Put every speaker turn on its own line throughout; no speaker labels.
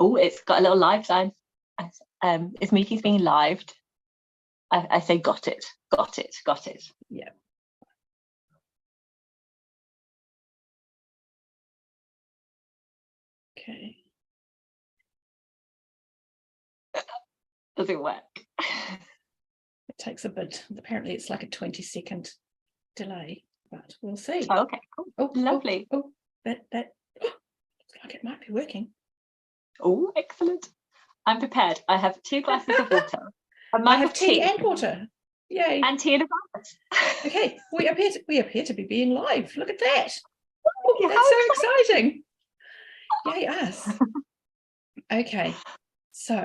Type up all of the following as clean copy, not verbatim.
Oh, it's got a little live sign. This meeting's being lived. I say got it.
Yeah. Okay.
Does it work?
It takes a bit. Apparently it's like a 20-second delay, but we'll see.
Oh, okay, cool.
Oh,
lovely.
That looks like it might be working.
Oh, excellent. I'm prepared. I have 2 glasses of water.
I have tea and water. Yay.
And tea in a glass.
Okay, we appear to be being live. Look at that. Oh, that's so exciting. Yay us. Okay, so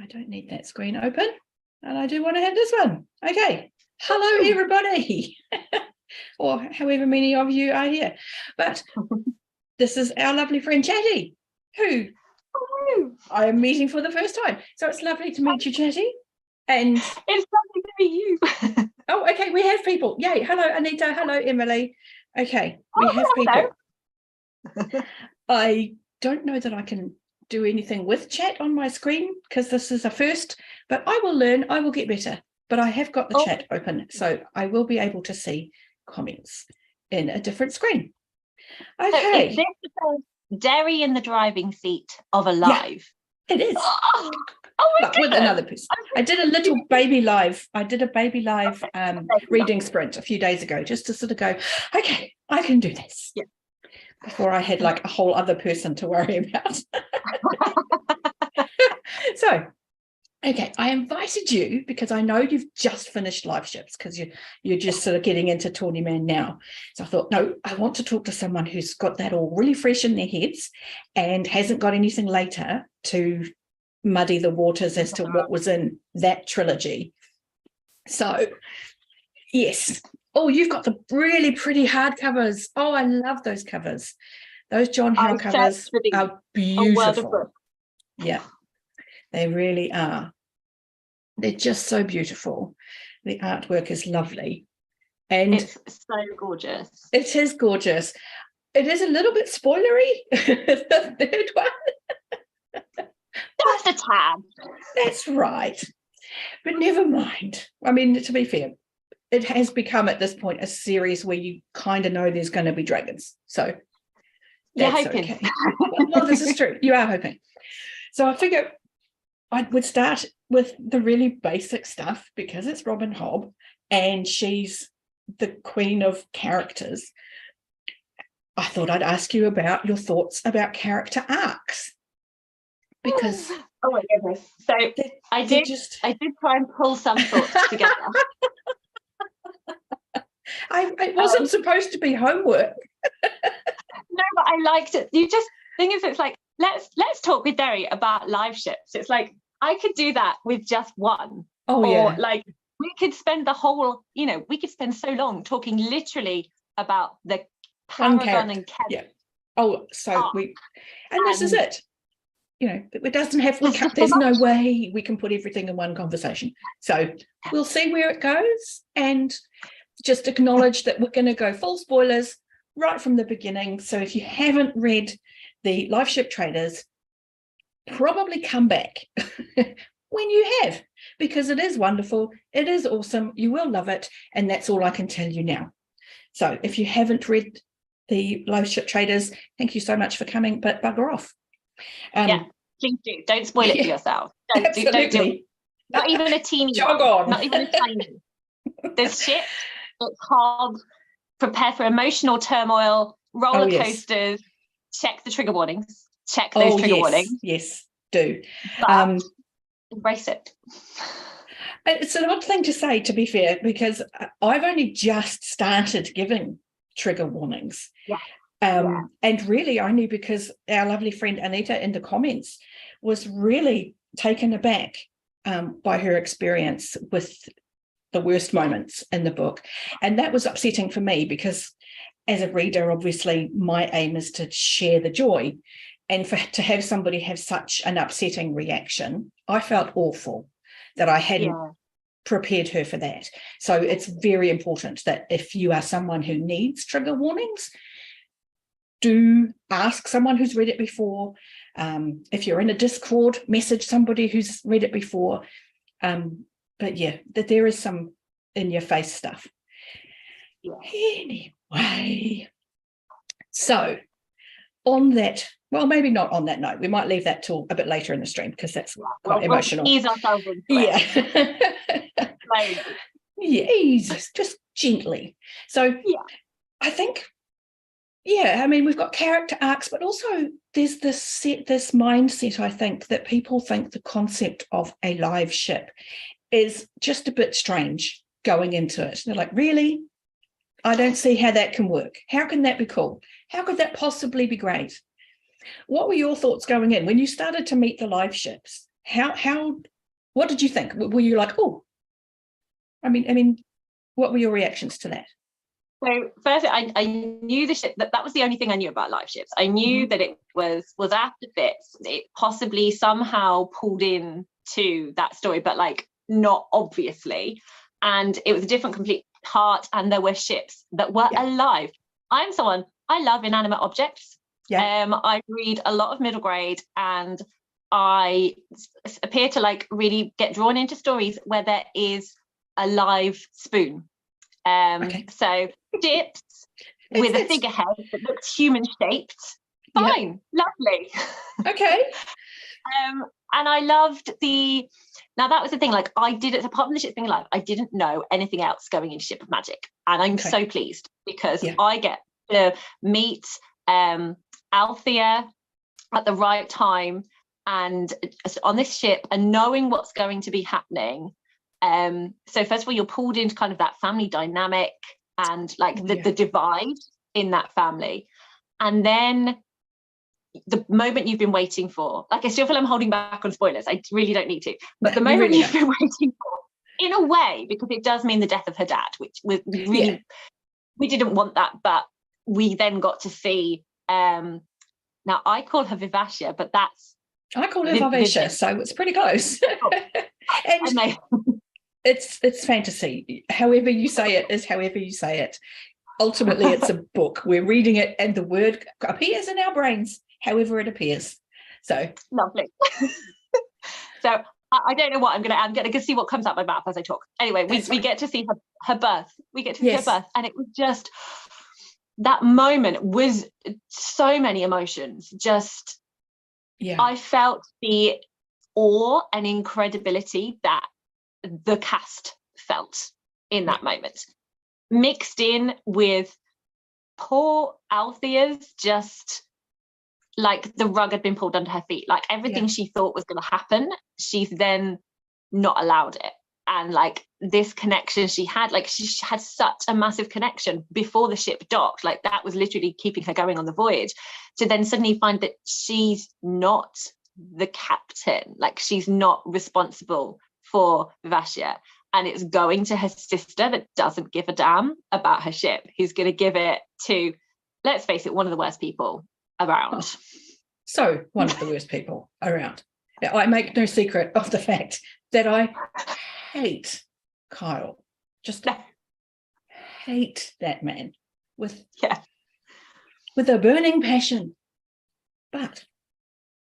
I don't need that screen open, and I do want to have this one. Okay, hello everybody, or however many of you are here. But this is our lovely friend Chattie, who I am meeting for the first time. So it's lovely to meet you, Chattie. And
it's lovely to meet you.
Oh, okay, we have people. Yay. Hello, Anita. Hello, Emily. Okay, we have people. I don't know that I can do anything with chat on my screen because this is a first, but I will learn. I will get better. But I have got the chat open, so I will be able to see comments in a different screen. Okay.
So is this Derri in the driving seat of a live?
Yeah, it is.
Oh my goodness.
With another person. I did a little baby live. I did a baby live reading sprint a few days ago just to sort of go, okay, I can do this.
Yeah.
Before I had like a whole other person to worry about. So, okay, I invited you because I know you've just finished Liveships because you're just sort of getting into Tawny Man now. So I thought, no, I want to talk to someone who's got that all really fresh in their heads and hasn't got anything later to muddy the waters as to what was in that trilogy. So, yes. Oh, you've got the really pretty hardcovers. Oh, I love those covers. Those John Howe covers are beautiful. Yeah, they really are. They're just so beautiful. The artwork is lovely. And
it's so gorgeous.
It is gorgeous. It is a little bit spoilery, the third one.
Just a tad.
That's right. But never mind. I mean, to be fair, it has become at this point a series where you kind of know there's going to be dragons. So that's okay. Well, this is true. You are hoping. So I figure I would start with the really basic stuff because it's Robin Hobb and she's the queen of characters. I thought I'd ask you about your thoughts about character arcs. Because
oh my goodness. So I did try and pull some thoughts together.
It wasn't supposed to be homework.
No, but I liked it. Thing is, it's like let's talk with Derri about Liveships. It's like I could do that with just one. Or like we could spend the whole, we could spend so long talking literally about the Paragon and Kevin.
Yeah. Oh, so this is it. It doesn't have, there's no way we can put everything in one conversation. So we'll see where it goes and just acknowledge that we're going to go full spoilers right from the beginning. So if you haven't read the Liveship Traders, probably come back when you have, because it is wonderful. It is awesome. You will love it. And that's all I can tell you now. So if you haven't read the Liveship Traders, thank you so much for coming, but bugger off.
Please do. Don't spoil it for yourself. Don't do it. Not even a teeny
Jog on.
Not even a tiny. There's shit. It's hard. Prepare for emotional turmoil, roller coasters. Check the trigger warnings. Check those trigger warnings.
Yes, do.
Embrace it.
It's an odd thing to say, to be fair, because I've only just started giving trigger warnings. And really only because our lovely friend Anita in the comments was really taken aback by her experience with the worst moments in the book. And that was upsetting for me because as a reader, obviously, my aim is to share the joy. And to have somebody have such an upsetting reaction, I felt awful that I hadn't prepared her for that. So it's very important that if you are someone who needs trigger warnings, do ask someone who's read it before, If you're in a Discord, message somebody who's read it before. But yeah, that there is some in your face stuff. Yeah. Anyway, so on that, well, maybe not on that note. We might leave that till a bit later in the stream because that's quite emotional.
We'll ease ourselves into it.
Yeah. Yes, just gently. So yeah. I think, yeah, I mean, we've got character arcs, but also there's this mindset, I think, that people think the concept of a live ship is just a bit strange going into it. They're like, really? I don't see how that can work. How can that be cool? How could that possibly be great? What were your thoughts going in when you started to meet the live ships? What did you think? Were you like, oh, I mean, what were your reactions to that?
So first, I knew the ship, that was the only thing I knew about live ships. I knew that it was after Fitz. It possibly somehow pulled in to that story, but like not obviously. And it was a different complete part, and there were ships that were alive. I'm someone, I love inanimate objects. I read a lot of middle grade, and I appear to like really get drawn into stories where there is a live spoon. So ships with a figurehead that looks human shaped, fine, lovely.
Okay.
And I loved now that was the thing, like I did, apart from the ship being alive, I didn't know anything else going into Ship of Magic, and I'm so pleased because I get to meet Althea at the right time and on this ship, and knowing what's going to be happening. So first of all, you're pulled into kind of that family dynamic and like the divide in that family, and then the moment you've been waiting for, like I still feel I'm holding back on spoilers, I really don't need to, but the moment you've been waiting for, in a way, because it does mean the death of her dad, which was really we didn't want that, but we then got to see now I call her Vivacia, but
I call her Vivacia, so it's pretty close. And it's fantasy. However you say it is however you say it. Ultimately, it's a book. We're reading it, and the word appears in our brains, however it appears. So lovely.
So I don't know what I'm going to see what comes out my mouth as I talk. Anyway, we get to see her birth. We get to see her birth, and it was just that moment was so many emotions. Just I felt the awe and incredibility that the cast felt in that moment, mixed in with poor Althea's just like the rug had been pulled under her feet, like everything she thought was going to happen, she's then not allowed it. And like this connection she had such a massive connection before the ship docked, like that was literally keeping her going on the voyage, to then suddenly find that she's not the captain, like she's not responsible for Vivacia, and it's going to her sister that doesn't give a damn about her ship, who's going to give it to, let's face it, one of the worst people around.
So one of the worst people around. I make no secret of the fact that I hate Kyle. Just hate that man with a burning passion. But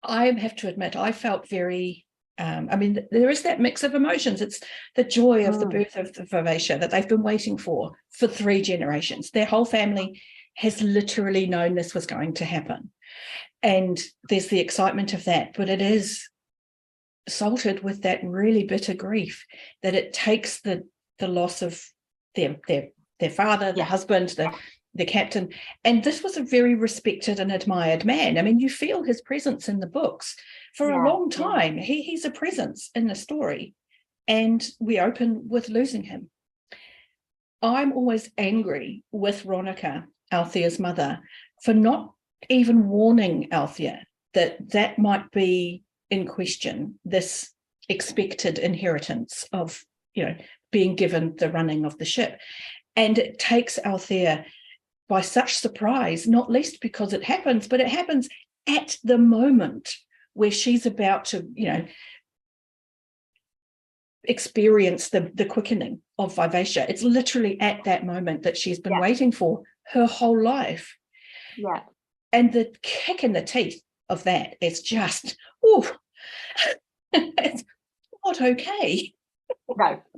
I have to admit, I felt very there is that mix of emotions. It's the joy of the birth of the Vivacia that they've been waiting for 3 generations. Their whole family has literally known this was going to happen. And there's the excitement of that, but it is salted with that really bitter grief that it takes the loss of their father, the husband, the captain. And this was a very respected and admired man. I mean, you feel his presence in the books for a long time. He's a presence in the story, and we open with losing him. I'm always angry with Ronica, Althea's mother, for not even warning Althea that might be in question, this expected inheritance of, being given the running of the ship. And it takes Althea by such surprise, not least because it happens, but it happens at the moment where she's about to, experience the quickening of Vivacia. It's literally at that moment that she's been waiting for her whole life.
Yeah.
And the kick in the teeth of that as just, oh, it's not okay.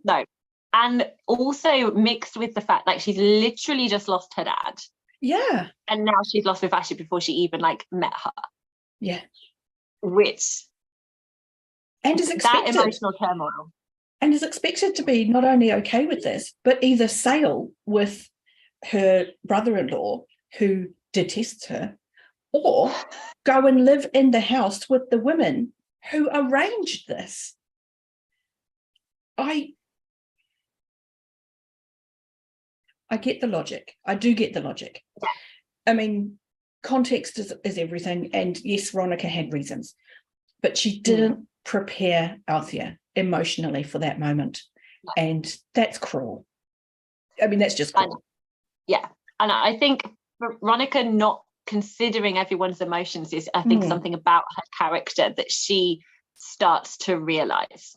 No. And also mixed with the fact like she's literally just lost her dad.
Yeah.
And now she's lost Vivashi before she even like met her.
Yeah.
Which
and is expected.
That emotional turmoil.
And is expected to be not only okay with this, but either sail with her brother-in-law who detests her, or go and live in the house with the women who arranged this. I get the logic. I do get the logic.
Yeah.
I mean, context is everything. And yes, Veronica had reasons, but she didn't prepare Althea emotionally for that moment. Yeah. And that's cruel. I mean, that's just cruel.
Yeah. And I think Veronica not considering everyone's emotions is, I think, something about her character that she starts to realize.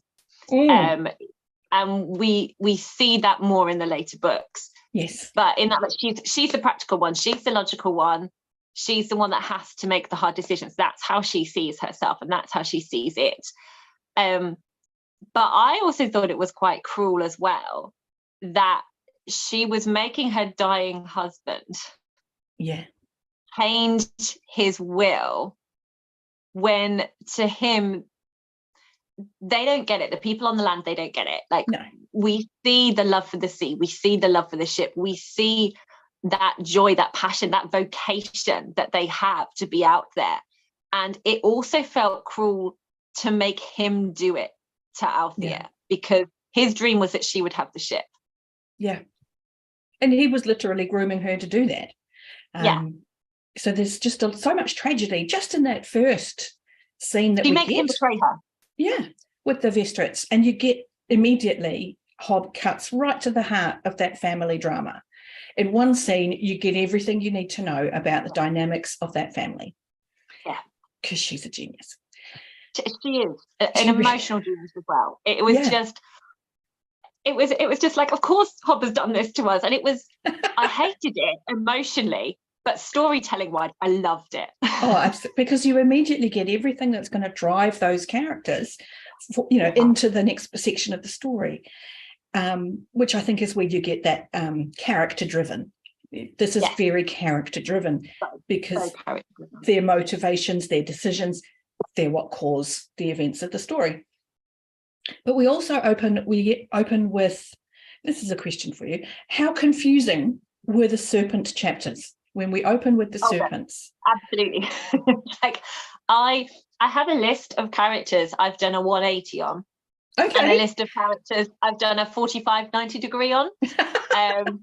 And we see that more in the later books.
Yes.
But in that she's the practical one, she's the logical one, she's the one that has to make the hard decisions. That's how she sees herself, and that's how she sees it. But I also thought it was quite cruel as well that she was making her dying husband change his will when to him they don't get it. The people on the land, they don't get it. Like, no. We see the love for the sea, we see the love for the ship, we see that joy, that passion, that vocation that they have to be out there. And it also felt cruel to make him do it to Althea, because his dream was that she would have the ship.
Yeah. And he was literally grooming her to do that. So there's just so much tragedy just in that first scene that
he makes him betray her.
Yeah, with the Vestrits. And you get immediately, Hobb cuts right to the heart of that family drama. In one scene, you get everything you need to know about the dynamics of that family. Yeah. Because she's a genius.
She is. An emotional genius as well. It was just... It was just like, of course Hobb has done this to us. And it was... I hated it emotionally. But storytelling-wise, I loved it.
Oh, absolutely. Because you immediately get everything that's going to drive those characters, into the next section of the story, which I think is where you get that character-driven. This is very character-driven because their motivations, their decisions, they're what cause the events of the story. But we also open with, this is a question for you, how confusing were the serpent chapters? When we open with the serpents.
Absolutely. Like I have a list of characters I've done a 180 on. Okay. And a list of characters I've done a 45, 90 degree on. And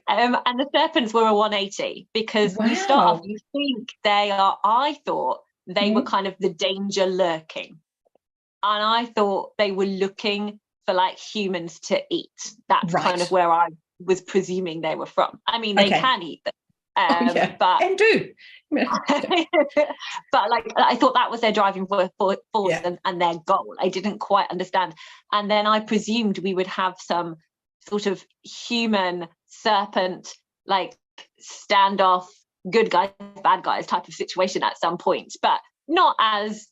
the serpents were a 180 because you start off, you think I thought they were kind of the danger lurking. And I thought they were looking for like humans to eat. That's kind of where I was presuming they were from. I mean, they can eat them, but
and do.
But like, I thought that was their driving force and their goal. I didn't quite understand, and then I presumed we would have some sort of human serpent, like standoff, good guys, bad guys type of situation at some point, but not as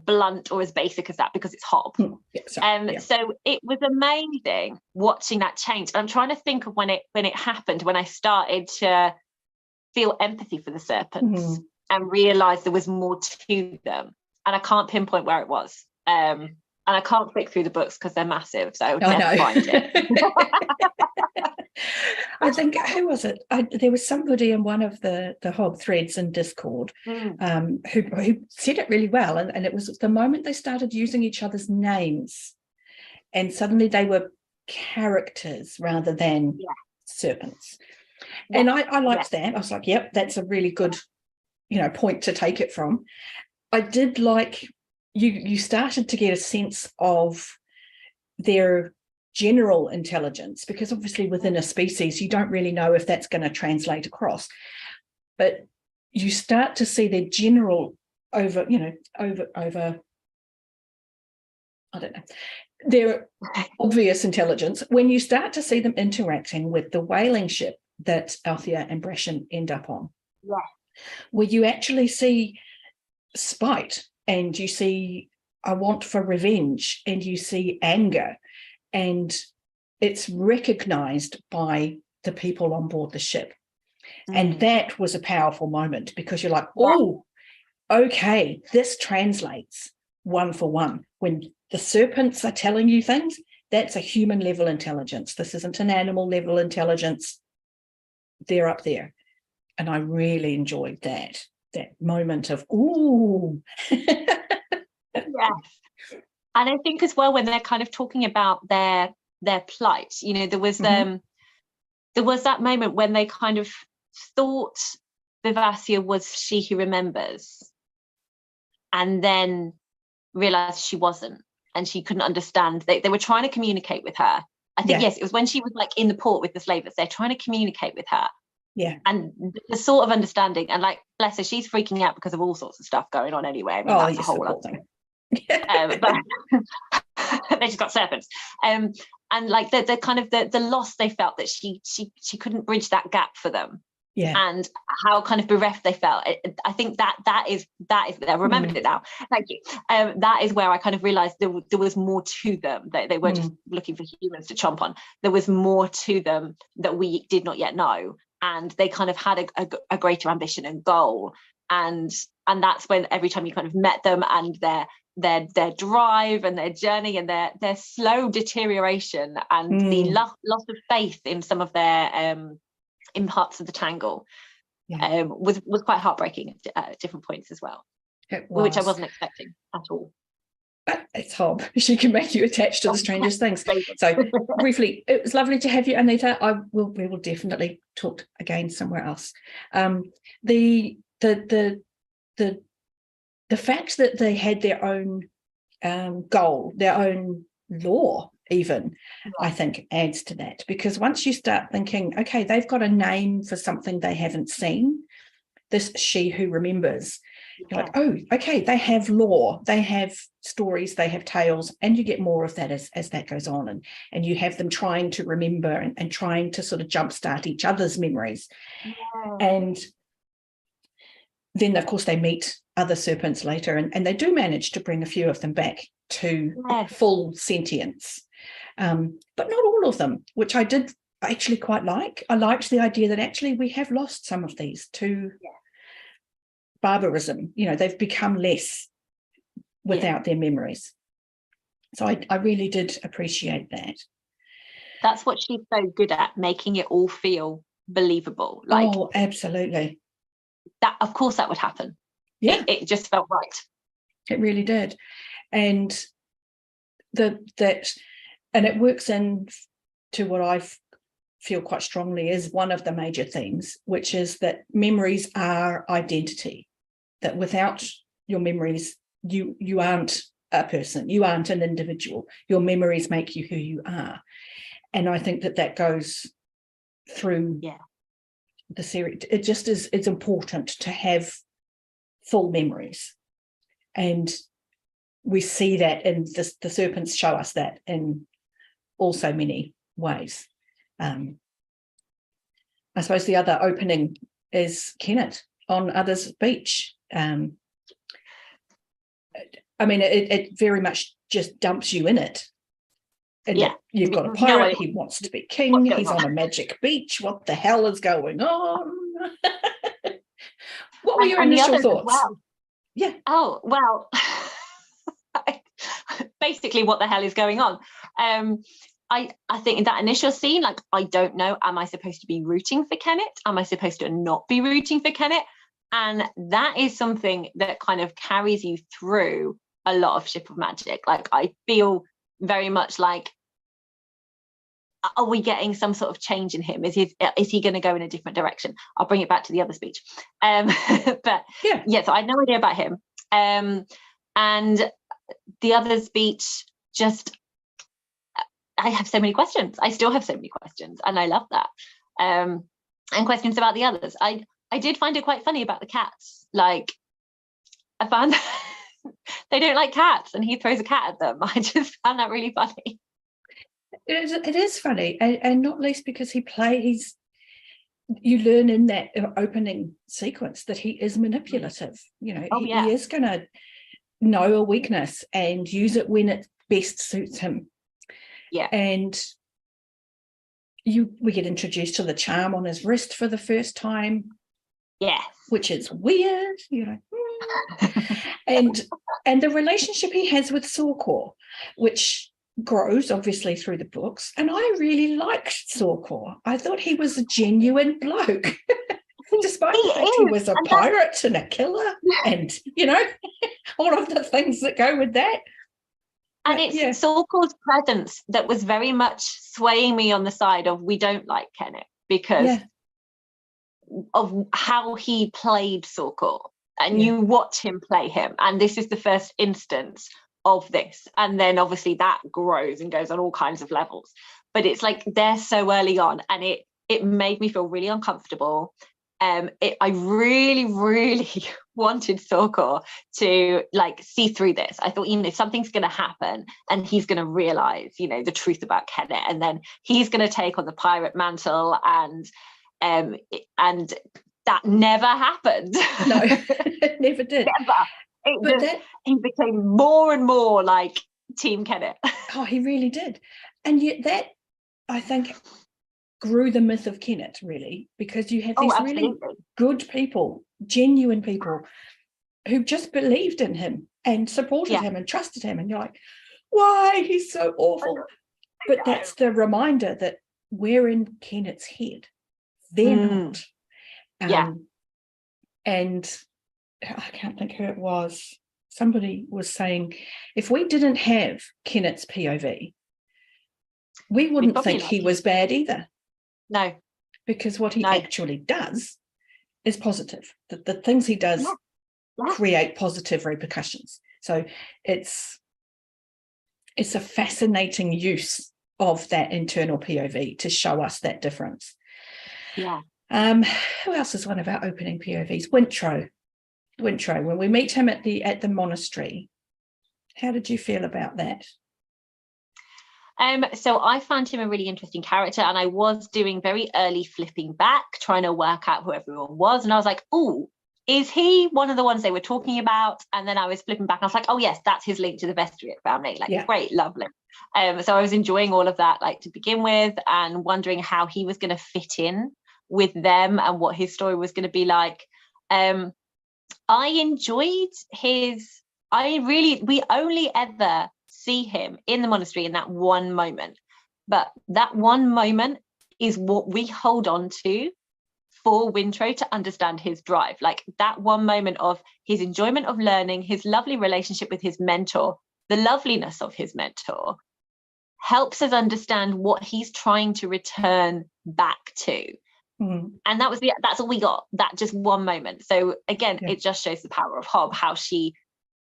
blunt or as basic as that because it's Hobb. So it was amazing watching that change. I'm trying to think of when it happened, when I started to feel empathy for the serpents and realize there was more to them, and I can't pinpoint where it was, and I can't flick through the books because they're massive, so I would never find it.
I think, who was it? There was somebody in one of the Hobb threads in Discord who said it really well, and it was the moment they started using each other's names, and suddenly they were characters rather than serpents. Yeah. And I liked that. I was like, yep, that's a really good, point to take it from. I did like you started to get a sense of their general intelligence, because obviously within a species you don't really know if that's going to translate across, but you start to see their general over I don't know, their obvious intelligence when you start to see them interacting with the whaling ship that Althea and Brashen end up on. where you actually see spite, and you see a want for revenge, and you see anger, and it's recognized by the people on board the ship. And that was a powerful moment, because you're like, oh, okay, this translates one for one. When the serpents are telling you things, that's a human level intelligence. This isn't an animal level intelligence. They're up there. And I really enjoyed that moment of, ooh.
Yes. And I think as well, when they're kind of talking about their plight, you know, there was that moment when they kind of thought Vivacia was she who remembers, and then realized she wasn't, and she couldn't understand. They were trying to communicate with her. I think, yes, it was when she was like in the port with the slavers. They're trying to communicate with her. Yeah. And the sort of understanding, and like, bless her, she's freaking out because of all sorts of stuff going on anyway. I mean, that's a whole other thing. But they just got serpents. And like the kind of the loss they felt, that she couldn't bridge that gap for them. Yeah. And how kind of bereft they felt. I think that is I remembered it now. Thank you. That is where I kind of realized there was more to them. They weren't just looking for humans to chomp on. There was more to them that we did not yet know. And they kind of had a greater ambition and goal. And that's when every time you kind of met them, and their drive and their journey and their slow deterioration and the loss of faith in some of their in parts of the tangle was quite heartbreaking at different points as well, which I wasn't expecting at all.
It's Hob. She can make you attached to the strangest things. So briefly, it was lovely to have you, Anita. We will definitely talk again somewhere else. The fact that they had their own goal, their own law, even, I think adds to that, because once you start thinking, okay, they've got a name for something they haven't seen, this she who remembers, you're like, oh, okay, they have lore, they have stories, they have tales, and you get more of that as that goes on, and you have them trying to remember and trying to sort of jumpstart each other's memories. And then, of course, they meet other serpents later, and they do manage to bring a few of them back to full sentience. But not all of them, which I did actually quite like. I liked the idea that actually we have lost some of these to barbarism. You know, they've become less without their memories. So I really did appreciate that.
That's what she's so good at, making it all feel believable. Like,
oh, absolutely.
That, of course, that would happen. Yeah, it just felt right.
It really did, and it works in to what I feel quite strongly is one of the major themes, which is that memories are identity. That without your memories, you aren't a person, you aren't an individual. Your memories make you who you are, and I think that goes through the series. It just is. It's important to have full memories, and we see that in the serpents show us that in also many ways. I suppose the other opening is Kennett on Others Beach. I mean, it very much just dumps you in it. And you've got a pirate, he wants to be king, he's on a magic beach, what the hell is going on? What were your initial thoughts?
Well. Yeah. Oh, well, basically what the hell is going on? I think in that initial scene, like, I don't know, am I supposed to be rooting for Kennett? Am I supposed to not be rooting for Kennett? And that is something that kind of carries you through a lot of Ship of Magic. Like, I feel very much like, are we getting some sort of change in him? Is he going to go in a different direction? I'll bring it back to the other speech. But so I had no idea about him. And the other speech, just, I have so many questions. I still have so many questions, and I love that. And questions about the others. I did find it quite funny about the cats. Like, I found they don't like cats, and he throws a cat at them. I just found that really funny.
It is funny, and not least because he plays. you learn in that opening sequence that he is manipulative. He is going to know a weakness and use it when it best suits him.
Yeah.
And we get introduced to the charm on his wrist for the first time.
Yes.
Which is weird, and the relationship he has with Sorkor, which grows obviously through the books. And I really liked Sorkor. I thought he was a genuine bloke, despite the fact he was a pirate and a killer, and all of the things that go with that.
And it's Sorkor's presence that was very much swaying me on the side of we don't like Kennit because of how he played Sorkor. And you watch him play him. And this is the first instance of this. And then obviously that grows and goes on all kinds of levels. But it's like they're so early on, and it made me feel really uncomfortable. I really, really wanted Sorkor to see through this. I thought, something's going to happen and he's going to realize, the truth about Kennit, and then he's going to take on the pirate mantle, and that never happened.
No, it never did.
Never. He became more and more like Team Kennit.
Oh, he really did. And yet that, I think, grew the myth of Kennit, really, because you have these really good people, genuine people, who just believed in him and supported him and trusted him. And you're like, why? He's so awful. But that's the reminder that we're in Kennit's head. They're not. And I can't think who it was. Somebody was saying, if we didn't have Kennit's POV, we wouldn't think he was bad either.
No.
Because what he actually does is positive. The things he does create positive repercussions. So it's a fascinating use of that internal POV to show us that difference.
Yeah.
Who else is one of our opening POVs? Wintro, when we meet him at the monastery. How did you feel about that?
So I found him a really interesting character, and I was doing very early flipping back, trying to work out who everyone was. And I was like, oh, is he one of the ones they were talking about? And then I was flipping back and I was like, oh yes, that's his link to the Vestriot family. Great, lovely. So I was enjoying all of that, to begin with, and wondering how he was going to fit in with them and what his story was going to be like. I enjoyed we only ever see him in the monastery in that one moment, but that one moment is what we hold on to for Wintro to understand his drive. That one moment of his enjoyment of learning, his lovely relationship with his mentor, the loveliness of his mentor, helps us understand what he's trying to return back to. And that's all we got, that just one moment. So again, it just shows the power of Hob, how she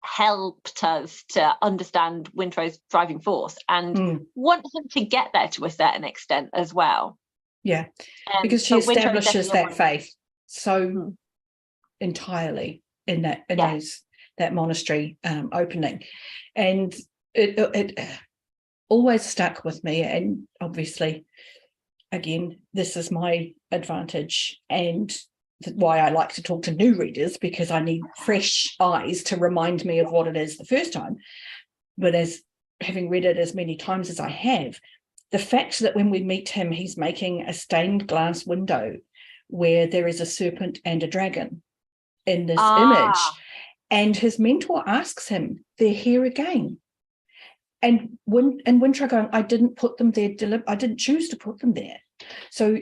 helped us to understand Wintro's driving force and want him to get there to a certain extent as well.
Yeah, because she establishes that faith so entirely in that monastery opening, and it always stuck with me. And obviously, again, this is my advantage and why I like to talk to new readers, because I need fresh eyes to remind me of what it is the first time. But as having read it as many times as I have, the fact that when we meet him, he's making a stained glass window where there is a serpent and a dragon in this image, and his mentor asks him, they're here again. And Wintro going, I didn't put them there, I didn't choose to put them there. So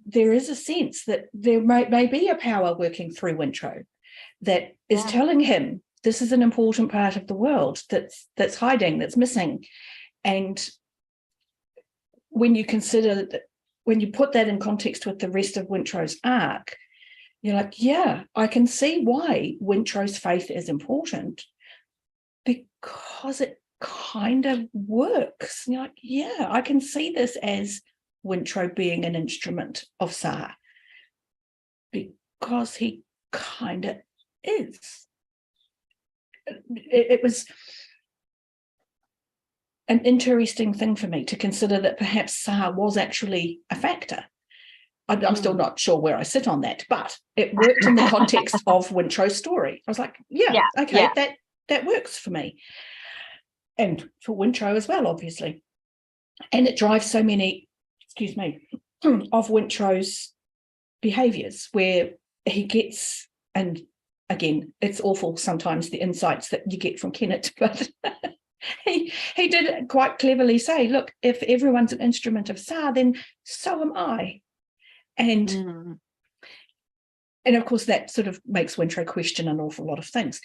there is a sense that there may be a power working through Wintro that is telling him this is an important part of the world that's hiding, that's missing. And when you consider that, when you put that in context with the rest of Wintro's arc, you're like, yeah, I can see why Wintro's faith is important, because it kind of works. And you're like, yeah, I can see this as Wintro being an instrument of Sa, because he kind of is. It was an interesting thing for me to consider that perhaps Sa was actually a factor I'm still not sure where I sit on that, but it worked in the context of Wintrow's story. I was like, okay, that works for me. And for Wintrow as well, obviously. And it drives so many, of Wintrow's behaviours where he gets, and again, it's awful sometimes the insights that you get from Kennett, but he did quite cleverly say, look, if everyone's an instrument of Sa, then so am I. And of course, that sort of makes Wintrow question an awful lot of things.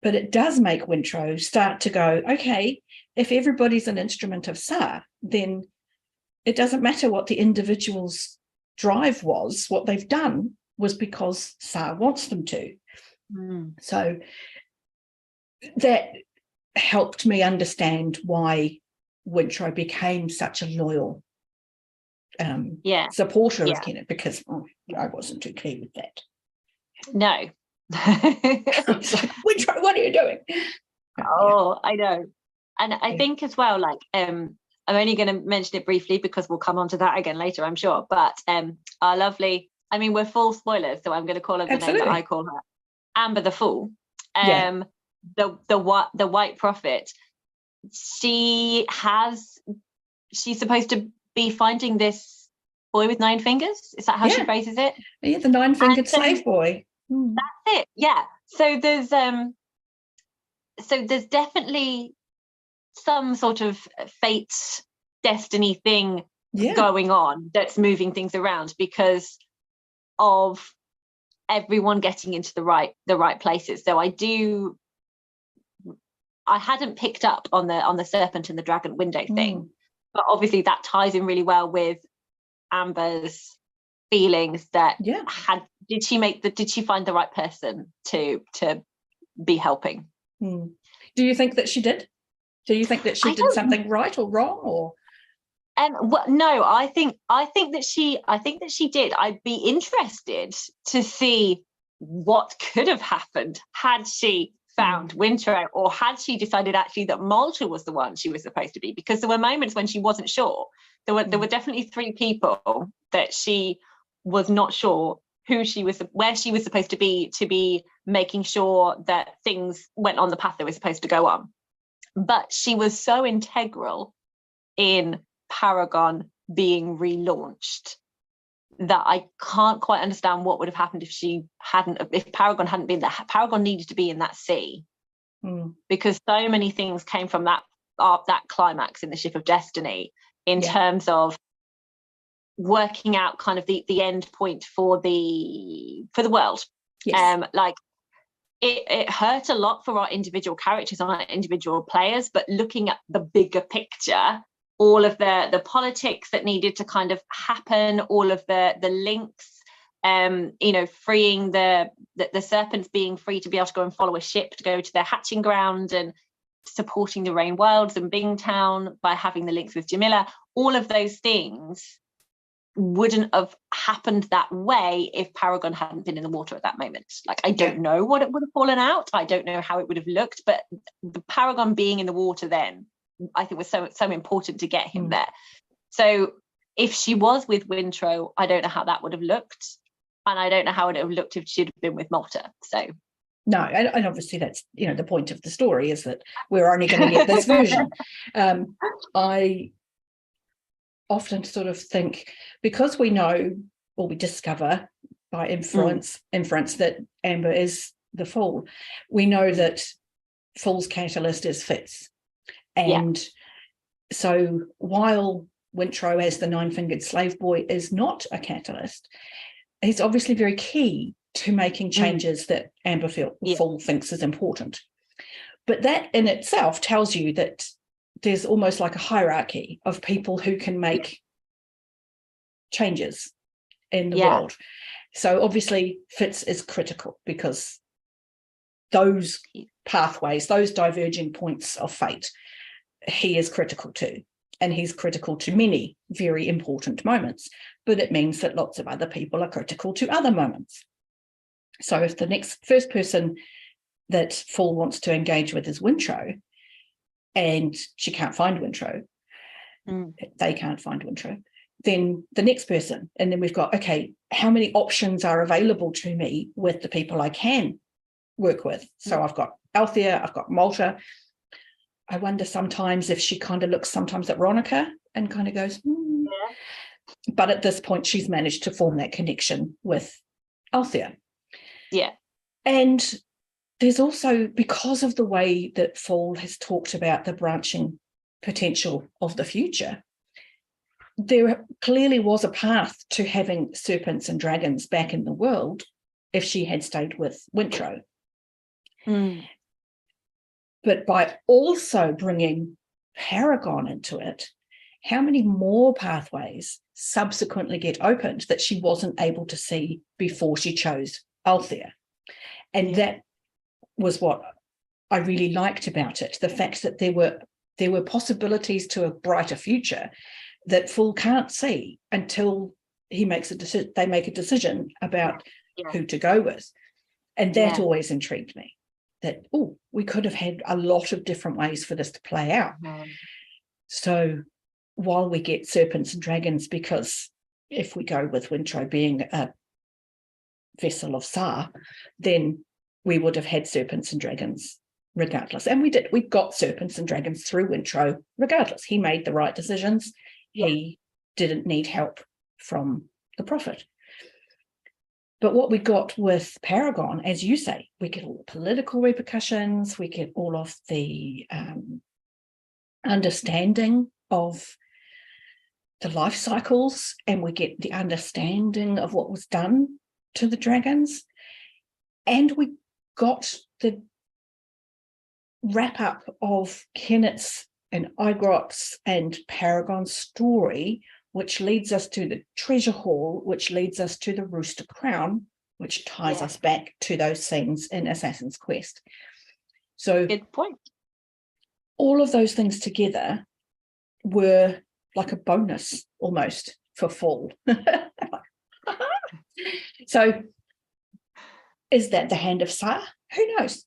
But it does make Wintrow start to go, okay, if everybody's an instrument of Sa, then it doesn't matter what the individual's drive was. What they've done was because Sa wants them to. So that helped me understand why Wintrow became such a loyal supporter of Kennett, because I wasn't too keen with that.
No.
It's like, Wintrow, what are you doing?
I know. And I think as well, like, I'm only going to mention it briefly because we'll come on to that again later, I'm sure. But our lovely, I mean, we're full spoilers, so I'm going to call her the name that I call her, Amber the Fool. The White Prophet. She's supposed to be finding this boy with 9 fingers. Is that how she phrases it?
Yeah, the 9-fingered slave boy.
That's it. Yeah. So there's definitely some sort of fate, destiny thing going on that's moving things around because of everyone getting into the right places. So I hadn't picked up on the serpent and the dragon window thing, but obviously that ties in really well with Amber's feelings that did she find the right person to be helping?
Do you think that she did? Do you think that she did something right or wrong, or?
No, I think that she did. I'd be interested to see what could have happened had she found Wintrow, or had she decided actually that Malta was the one she was supposed to be, because there were moments when she wasn't sure. There were definitely 3 people that she was not sure where she was supposed to be making sure that things went on the path they were supposed to go on. But she was so integral in Paragon being relaunched that I can't quite understand what would have happened if Paragon hadn't been there. Paragon needed to be in that sea because so many things came from that climax in the Ship of Destiny in terms of working out kind of the end point for the world. Like it hurt a lot for our individual characters and our individual players, but looking at the bigger picture, all of the politics that needed to kind of happen, all of the links, freeing the serpents being free to be able to go and follow a ship to go to their hatching ground, and supporting the Rain Worlds and Bingtown by having the links with Jamila, all of those things wouldn't have happened that way if Paragon hadn't been in the water at that moment. Like, I don't know what it would have fallen out. I don't know how it would have looked, but the Paragon being in the water then, I think, was so important to get him there. So if she was with Wintrow, I don't know how that would have looked, and I don't know how it would have looked if she'd have been with Malta. So
no, and obviously that's the point of the story is that we're only going to get this version. I often sort of think, because we know, or we discover by inference that Amber is the Fool, we know that Fool's catalyst is Fitz. And so while Wintrow as the 9-fingered slave boy is not a catalyst, he's obviously very key to making changes that Amber Fool thinks is important. But that in itself tells you that there's almost like a hierarchy of people who can make changes in the world. So obviously Fitz is critical, because those pathways, those diverging points of fate, he is critical to. And he's critical to many very important moments, but it means that lots of other people are critical to other moments. So if the first person that Fool wants to engage with is Wintrow, and she can't find Wintrow, they can't find Wintrow, then the next person. And then we've got, okay, how many options are available to me with the people I can work with? So I've got Althea, I've got Malta. I wonder sometimes if she kind of looks sometimes at Veronica and kind of goes, But at this point, she's managed to form that connection with Althea.
Yeah.
And there's also, because of the way that Fall has talked about the branching potential of the future, there clearly was a path to having serpents and dragons back in the world if she had stayed with Wintro. But by also bringing Paragon into it, how many more pathways subsequently get opened that she wasn't able to see before she chose Althea? And that was what I really liked about it, the fact that there were possibilities to a brighter future that Full can't see until he makes a decision. They make a decision about who to go with. And that always intrigued me, that, we could have had a lot of different ways for this to play out. So while we get serpents and dragons, because if we go with Wintro being a vessel of Sa, then we would have had serpents and dragons regardless. And we did. We got serpents and dragons through Wintro regardless. He made the right decisions. He didn't need help from the prophet. But what we got with Paragon, as you say, we get all the political repercussions, we get all of the understanding of the life cycles, and we get the understanding of what was done to the dragons. And we got the wrap up of Kenneth's and Igrot's and Paragon's story, which leads us to the treasure hall, which leads us to the Rooster Crown, which ties us back to those scenes in Assassin's Quest. So
good point.
All of those things together were like a bonus almost for Fall. So is that the hand of Sa? Who knows?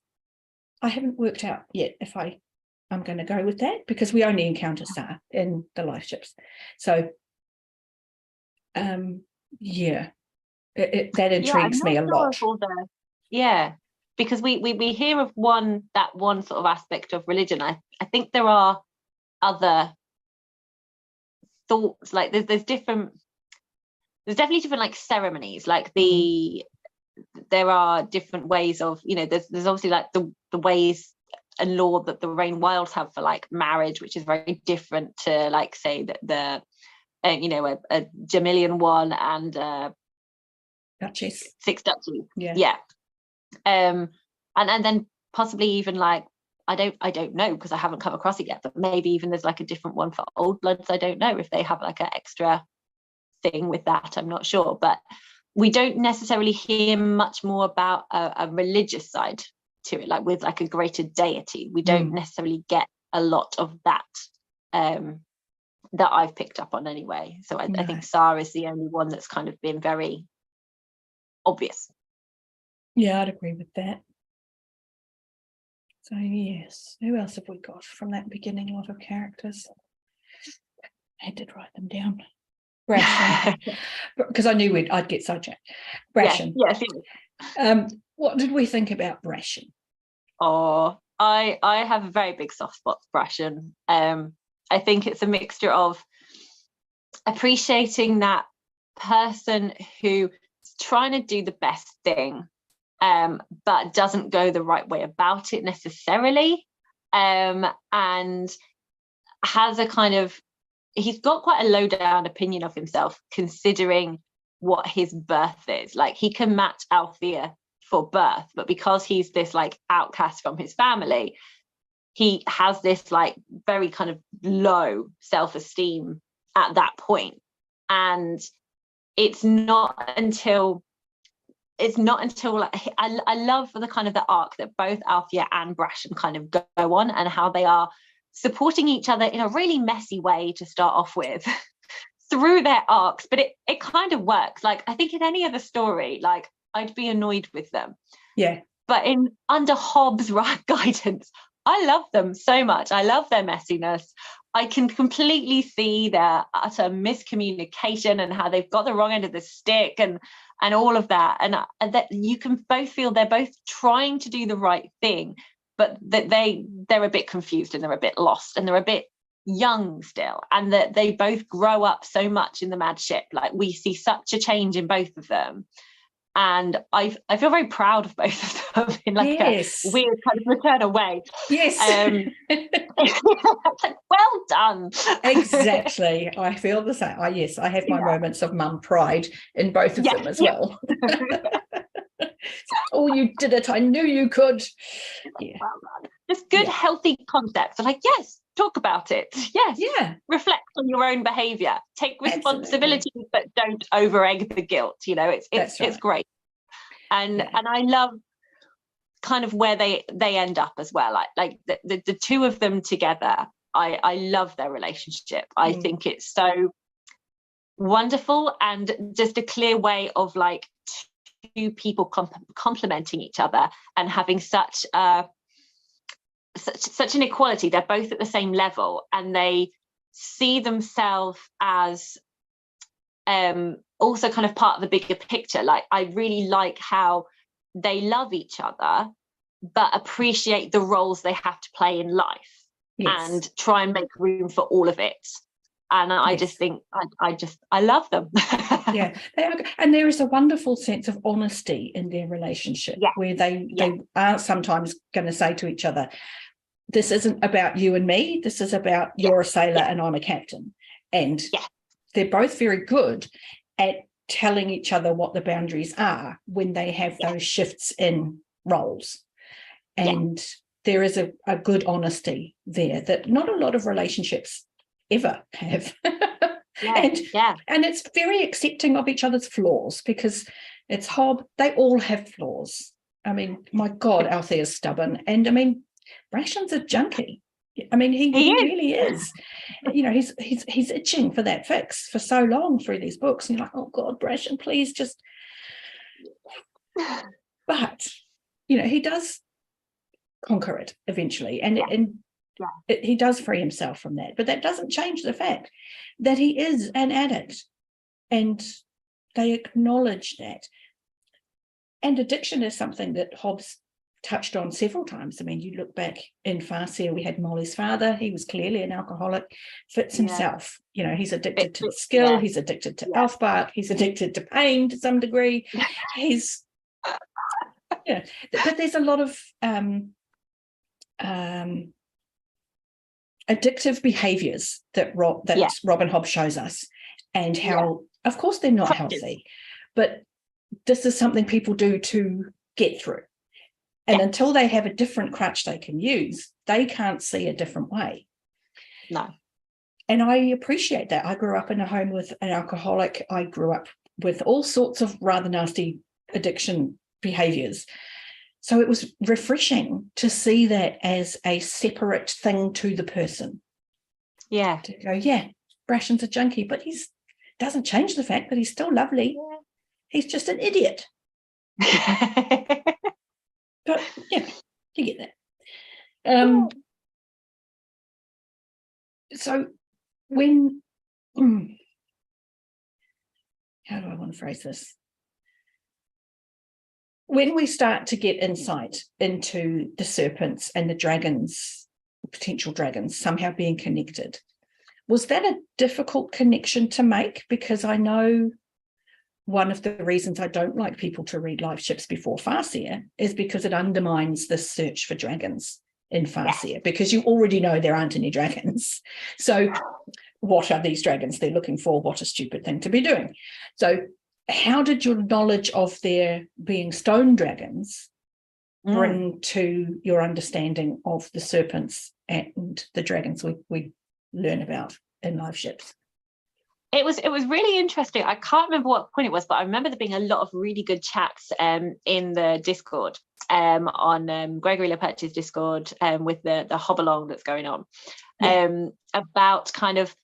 I haven't worked out yet if I'm going to go with that, because we only encounter Sa in the Liveships. So that intrigues me a lot.
Because we hear of that one sort of aspect of religion. I think there are other thoughts, like there's definitely different like ceremonies, like there are different ways of, there's obviously like the ways and law that the Rain Wilds have for like marriage, which is very different to like say that a Jamilian one and
duchies,
6 duchies, and then possibly even like I don't know, because I haven't come across it yet, but maybe even there's like a different one for Old Bloods. I don't know if they have like an extra thing with that, I'm not sure, but we don't necessarily hear much more about a religious side to it, like with like a greater deity. We don't necessarily get a lot of that that I've picked up on anyway. So I think Sa is the only one that's kind of been very obvious.
Yeah, I'd agree with that. So yes, who else have we got from that beginning lot of characters? I did write them down. Brashen, because I knew I'd get sidetracked. Brashen.
Yes.
What did we think about Brashen?
Oh, I have a very big soft spot for Brashen. I think it's a mixture of appreciating that person who's trying to do the best thing, but doesn't go the right way about it necessarily, and has a kind of, he's got quite a low down opinion of himself considering what his birth is. Like he can match Althea for birth, but because he's this like outcast from his family, he has this like very kind of low self-esteem at that point. And it's not until like, I love the kind of the arc that both Althea and Brashen kind of go on, and how they are supporting each other in a really messy way to start off with through their arcs, but it kind of works. Like I think in any other story, like I'd be annoyed with them, but under Hobbs' right guidance, I love them so much. I love their messiness. I can completely see their utter miscommunication and how they've got the wrong end of the stick and all of that. And that you can both feel they're both trying to do the right thing, but that they're a bit confused and they're a bit lost and they're a bit young still, and that they both grow up so much in the mad ship. Like, we see such a change in both of them. And I feel very proud of both of them in like a weird kind of maternal way.
Yes.
Like, well done.
Exactly. I feel the same. Yes, I have my moments of mum pride in both of them as well. Oh, you did it. I knew you could. Yeah.
Well done. Just good, healthy concepts. Like, yes, talk about it. Yes.
Yeah.
Reflect on your own behaviour. Take responsibility, but don't over egg the guilt. You know, it's great. And I love kind of where they end up as well. Like the two of them together. I love their relationship. I think it's so wonderful, and just a clear way of like two people complementing each other and having such an equality. They're both at the same level, and they see themselves as also kind of part of the bigger picture. Like, I really like how they love each other but appreciate the roles they have to play in life and try and make room for all of it. And I just think I love them.
Yeah, they are, and there is a wonderful sense of honesty in their relationship where they are sometimes going to say to each other, this isn't about you and me, this is about you're a sailor and I'm a captain. And they're both very good at telling each other what the boundaries are when they have those shifts in roles. And there is a good honesty there that not a lot of relationships ever have. And it's very accepting of each other's flaws, because it's Hob, they all have flaws. I mean, my God, Althea's stubborn, and I mean, Brashen's a junkie. I mean, he really is. You know, he's itching for that fix for so long through these books. And you're like, oh God, Brashen, please just. But you know, he does conquer it eventually, and he does free himself from that. But that doesn't change the fact that he is an addict, and they acknowledge that. And addiction is something that Hobbes touched on several times. I mean, you look back in Farseer, we had Molly's father. He was clearly an alcoholic. Fitz himself, you know, he's addicted to skill. He's addicted to Elfbark. He's addicted to pain to some degree. He's, but there's a lot of addictive behaviours that Robin Hobb shows us, and how, of course, they're not healthy, but this is something people do to get through. And until they have a different crutch they can use, they can't see a different way.
No.
And I appreciate that. I grew up in a home with an alcoholic. I grew up with all sorts of rather nasty addiction behaviours. So it was refreshing to see that as a separate thing to the person.
Yeah.
To go, Brashen's a junkie, but he doesn't change the fact that he's still lovely. Yeah. He's just an idiot. But you get that. So when, how do I want to phrase this? When we start to get insight into the serpents and the dragons, potential dragons, somehow being connected, was that a difficult connection to make? Because I know one of the reasons I don't like people to read Liveships before Farseer is because it undermines this search for dragons in Farseer, because you already know there aren't any dragons. So what are these dragons they're looking for? What a stupid thing to be doing. So how did your knowledge of there being stone dragons bring to your understanding of the serpents and the dragons we learn about in Liveships?
It was really interesting. I can't remember what point it was, but I remember there being a lot of really good chats in the Discord, on Gregory Lepetch's Discord, with the Hobbalong that's going on, about kind of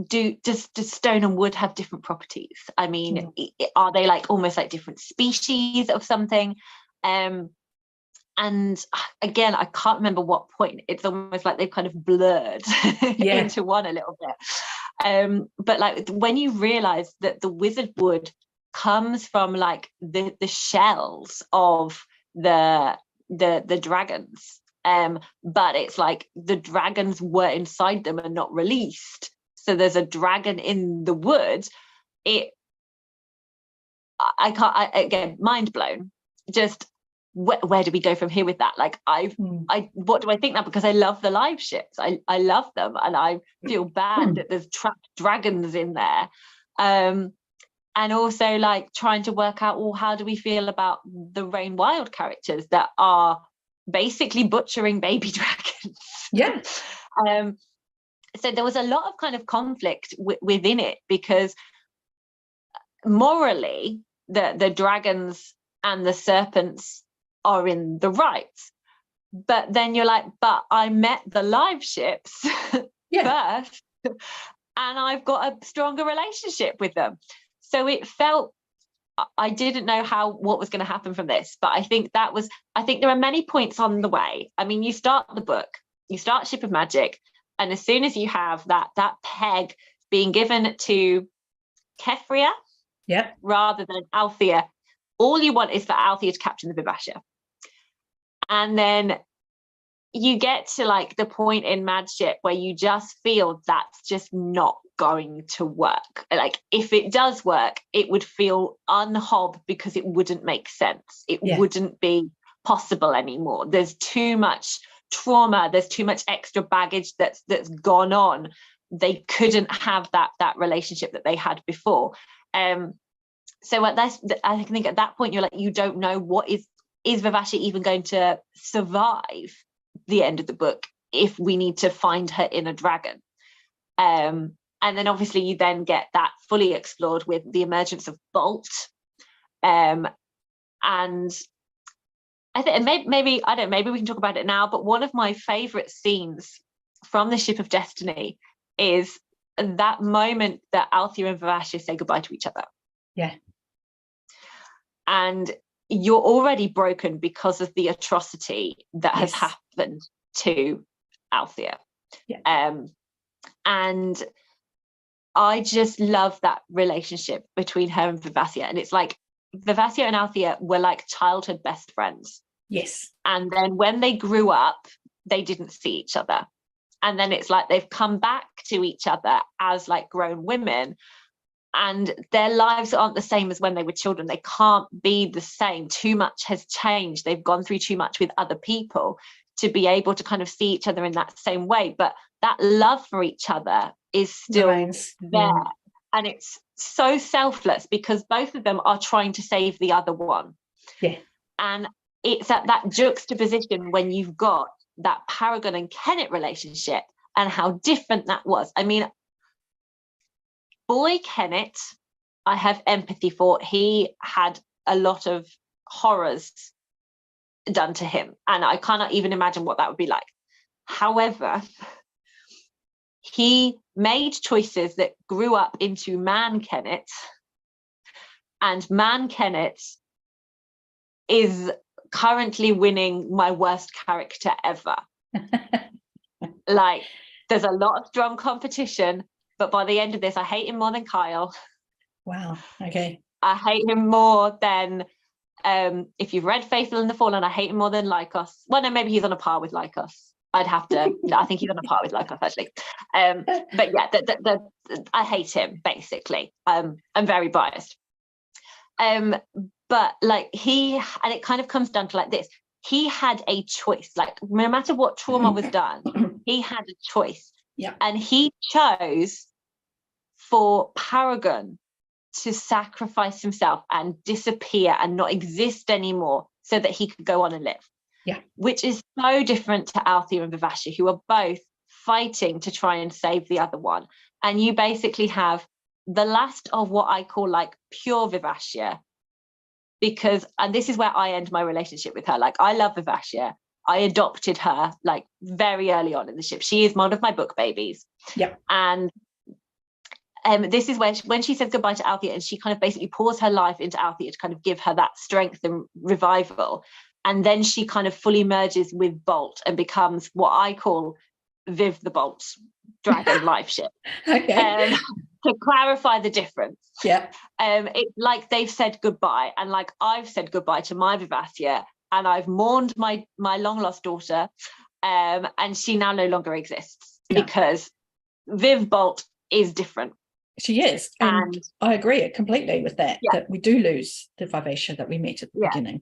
does stone and wood have different properties? I mean, are they like almost like different species of something? And and again, I can't remember what point. It's almost like they've kind of blurred into one a little bit. But like when you realize that the wizard wood comes from like the shells of the dragons, but it's like the dragons were inside them and not released, so there's a dragon in the wood. Again, mind blown. Just where do we go from here with that? Like what do I think now? Because I love the Liveships. I love them, and I feel bad that there's trapped dragons in there. And also like trying to work out, well, how do we feel about the Rain Wild characters that are basically butchering baby dragons?
Yeah.
So there was a lot of kind of conflict within it, because morally the dragons and the serpents are in the right, but then you're like, but I met the Liveships first, and I've got a stronger relationship with them. So it felt, I didn't know what was going to happen from this, but I think there are many points on the way. I mean, you start the book, you start Ship of Magic, and as soon as you have that peg being given to Kefria rather than Althea, all you want is for Althea to capture the Vivassia. And then you get to like the point in Madship where you just feel that's just not going to work. Like if it does work, it would feel unhob, because it wouldn't make sense. It wouldn't be possible anymore. There's too much trauma, there's too much extra baggage that's gone on. They couldn't have that relationship that they had before. So I think at that point you're like, you don't know what is Vivassia even going to survive the end of the book if we need to find her in a dragon. And then obviously you then get that fully explored with the emergence of Bolt. And I think, and maybe we can talk about it now, but one of my favorite scenes from the Ship of Destiny is that moment that Althea and Vivassia say goodbye to each other.
Yeah. And
you're already broken because of the atrocity that has happened to Althea. And I just love that relationship between her and Vivassia. And it's like Vivassia and Althea were like childhood best friends.
Yes.
And then when they grew up, they didn't see each other. And then it's like they've come back to each other as like grown women, and their lives aren't the same as when they were children. They can't be the same. Too much has changed. They've gone through too much with other people to be able to kind of see each other in that same way. But that love for each other is still there. And it's so selfless, because both of them are trying to save the other one.
Yeah.
And it's at that juxtaposition when you've got that Paragon and Kennet relationship and how different that was. I mean, boy Kennet, I have empathy for. He had a lot of horrors done to him, and I cannot even imagine what that would be like. However, he made choices that grew up into Man Kennet, and Man Kennet is currently winning my worst character ever. Like, there's a lot of strong competition, but by the end of this, I hate him more than Kyle.
Wow. Okay.
I hate him more than, if you've read Faithful and the Fallen, I hate him more than Lycos. Well, no, maybe he's on a par with Lycos. I'd have to, no, I think he's on a par with Lycos, actually. But yeah, I hate him, basically. I'm very biased. But like and it kind of comes down to like this. He had a choice. Like, no matter what trauma was done, he had a choice.
Yeah.
And he chose for Paragon to sacrifice himself and disappear and not exist anymore so that he could go on and live.
Yeah.
Which is so different to Althea and Vivassia, who are both fighting to try and save the other one. And you basically have the last of what I call like pure Vivassia, because, and this is where I end my relationship with her. Like, I love Vivassia. I adopted her like very early on in the ship. She is one of my book babies.
Yeah.
And this is where when she says goodbye to Althea, and she kind of basically pours her life into Althea to kind of give her that strength and revival. and then she kind of fully merges with Bolt and becomes what I call Viv the Bolt dragon life ship.
Okay.
To clarify the difference.
Yeah.
It's like they've said goodbye, and like I've said goodbye to my Vivacia, and I've mourned my long lost daughter, and she now no longer exists because Viv Bolt is different.
She is, and I agree completely with that. That we do lose the Vivacia that we met at the beginning.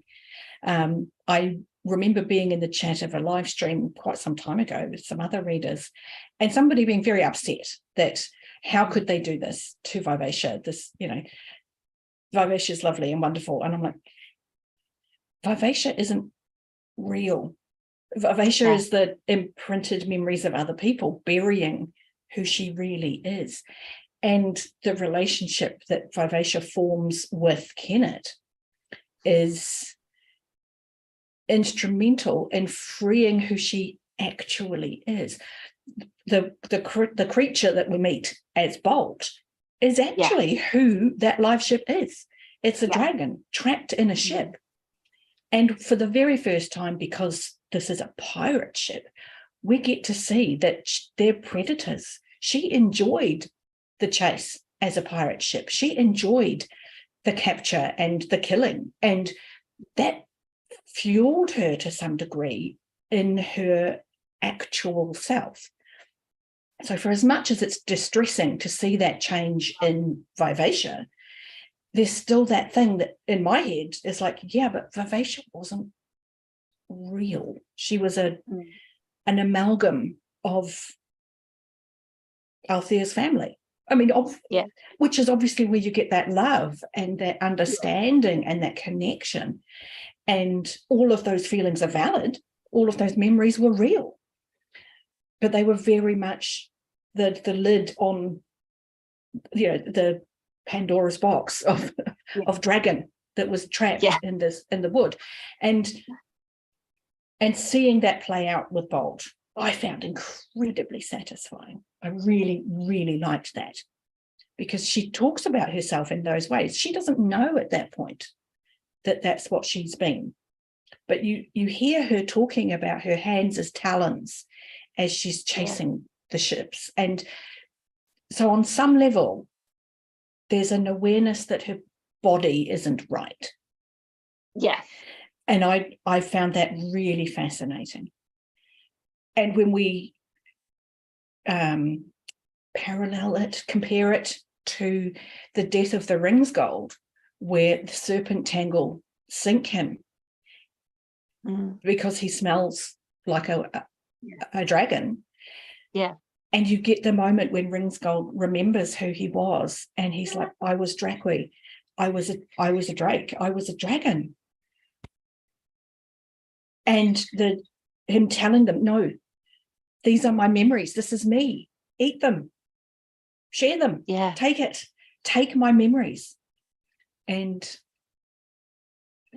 I remember being in the chat of a live stream quite some time ago with some other readers, and somebody being very upset that how could they do this to Vivacia? This, Vivacia is lovely and wonderful. And I'm like, Vivacia isn't real. Vivacia is the imprinted memories of other people burying who she really is. And the relationship that Vivacia forms with Kenneth is instrumental in freeing who she actually is. The creature that we meet as Bolt is actually who that live ship is. It's a dragon trapped in a ship. And for the very first time, because this is a pirate ship, we get to see that they're predators. She enjoyed the chase as a pirate ship. She enjoyed the capture and the killing. And that fueled her to some degree in her actual self. So for as much as it's distressing to see that change in Vivacia, there's still that thing that in my head is like, but Vivacia wasn't real. She was an amalgam of Althea's family. I mean, which is obviously where you get that love and that understanding and that connection. And all of those feelings are valid. All of those memories were real. But they were very much the lid on, the Pandora's box of dragon that was trapped in the wood. And seeing that play out with Bolt, I found incredibly satisfying. I really, really liked that, because she talks about herself in those ways. She doesn't know at that point that that's what she's been. But you hear her talking about her hands as talons as she's chasing the ships. And so on some level, there's an awareness that her body isn't right.
Yeah.
And I found that really fascinating. And when we compare it to the death of the Ringsgold, where the serpent tangle sink him because he smells like a dragon.
Yeah.
And you get the moment when Ringsgold remembers who he was, and he's like, I was Dracui. I was a drake. I was a dragon. And him telling them, no, these are my memories. This is me. Eat them. Share them.
Yeah.
Take it. Take my memories. And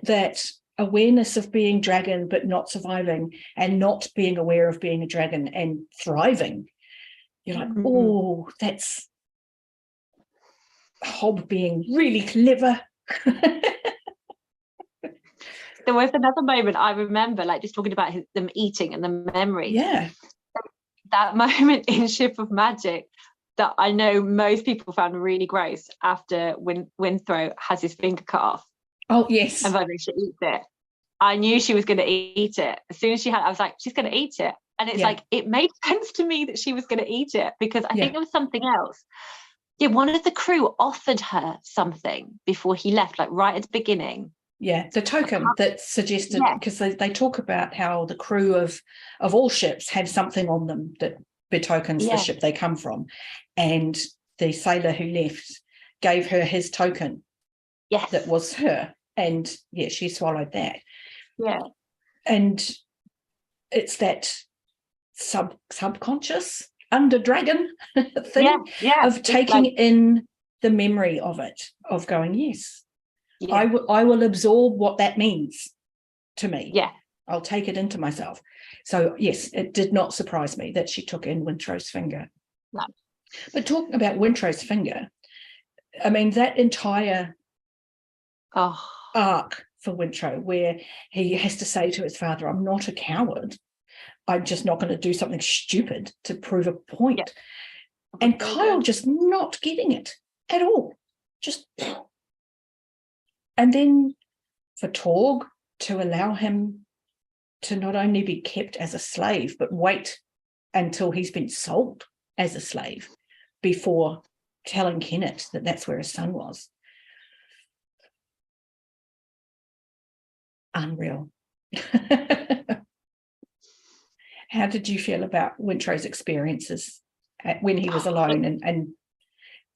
that awareness of being dragon but not surviving, and not being aware of being a dragon and thriving. You're like, oh, that's Hob being really clever.
There was another moment I remember, like just talking about them eating and the memories.
Yeah.
That moment in Ship of Magic that I know most people found really gross after Winthrow has his finger cut off.
Oh, yes.
And Vivacia eats it. I knew she was going to eat it. As soon as I was like, she's going to eat it. And it's like, it made sense to me that she was going to eat it, because I think there was something else. Yeah, one of the crew offered her something before he left, like right at the beginning.
Yeah, the token that suggested, because they talk about how the crew of all ships have something on them that betokens the ship they come from. And the sailor who left gave her his token.
Yes.
That was her. And she swallowed that.
Yeah.
And it's that subconscious under dragon thing of taking in the memory of it, of going, yes, I will absorb what that means to me.
Yeah.
I'll take it into myself. So, yes, it did not surprise me that she took in Winthrow's finger.
No.
But talking about Winthrow's finger, I mean, that entire arc for Winthrop, where he has to say to his father, I'm not a coward. I'm just not going to do something stupid to prove a point. Yeah. And Kyle just not getting it at all. Just, and then for Torg to allow him to not only be kept as a slave, but wait until he's been sold as a slave before telling Kenneth that that's where his son was. Unreal. How did you feel about Wintrop's experiences when he was alone and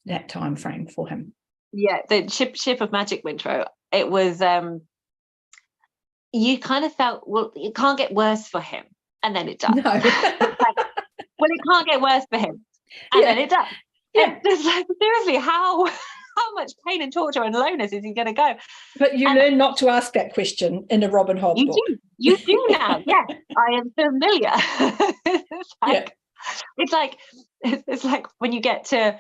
that time frame for him?
Yeah, the ship of magic Winthrop, it was you kind of felt, well, it can't get worse for him, and then it does. No. Well, it can't get worse for him, and then it does. Yeah. It's like, seriously, how much pain and torture and loneliness is he going to go?
But you learn not to ask that question in a Robin Hobb book.
You do now. Yes, I am familiar. It's like when you get to,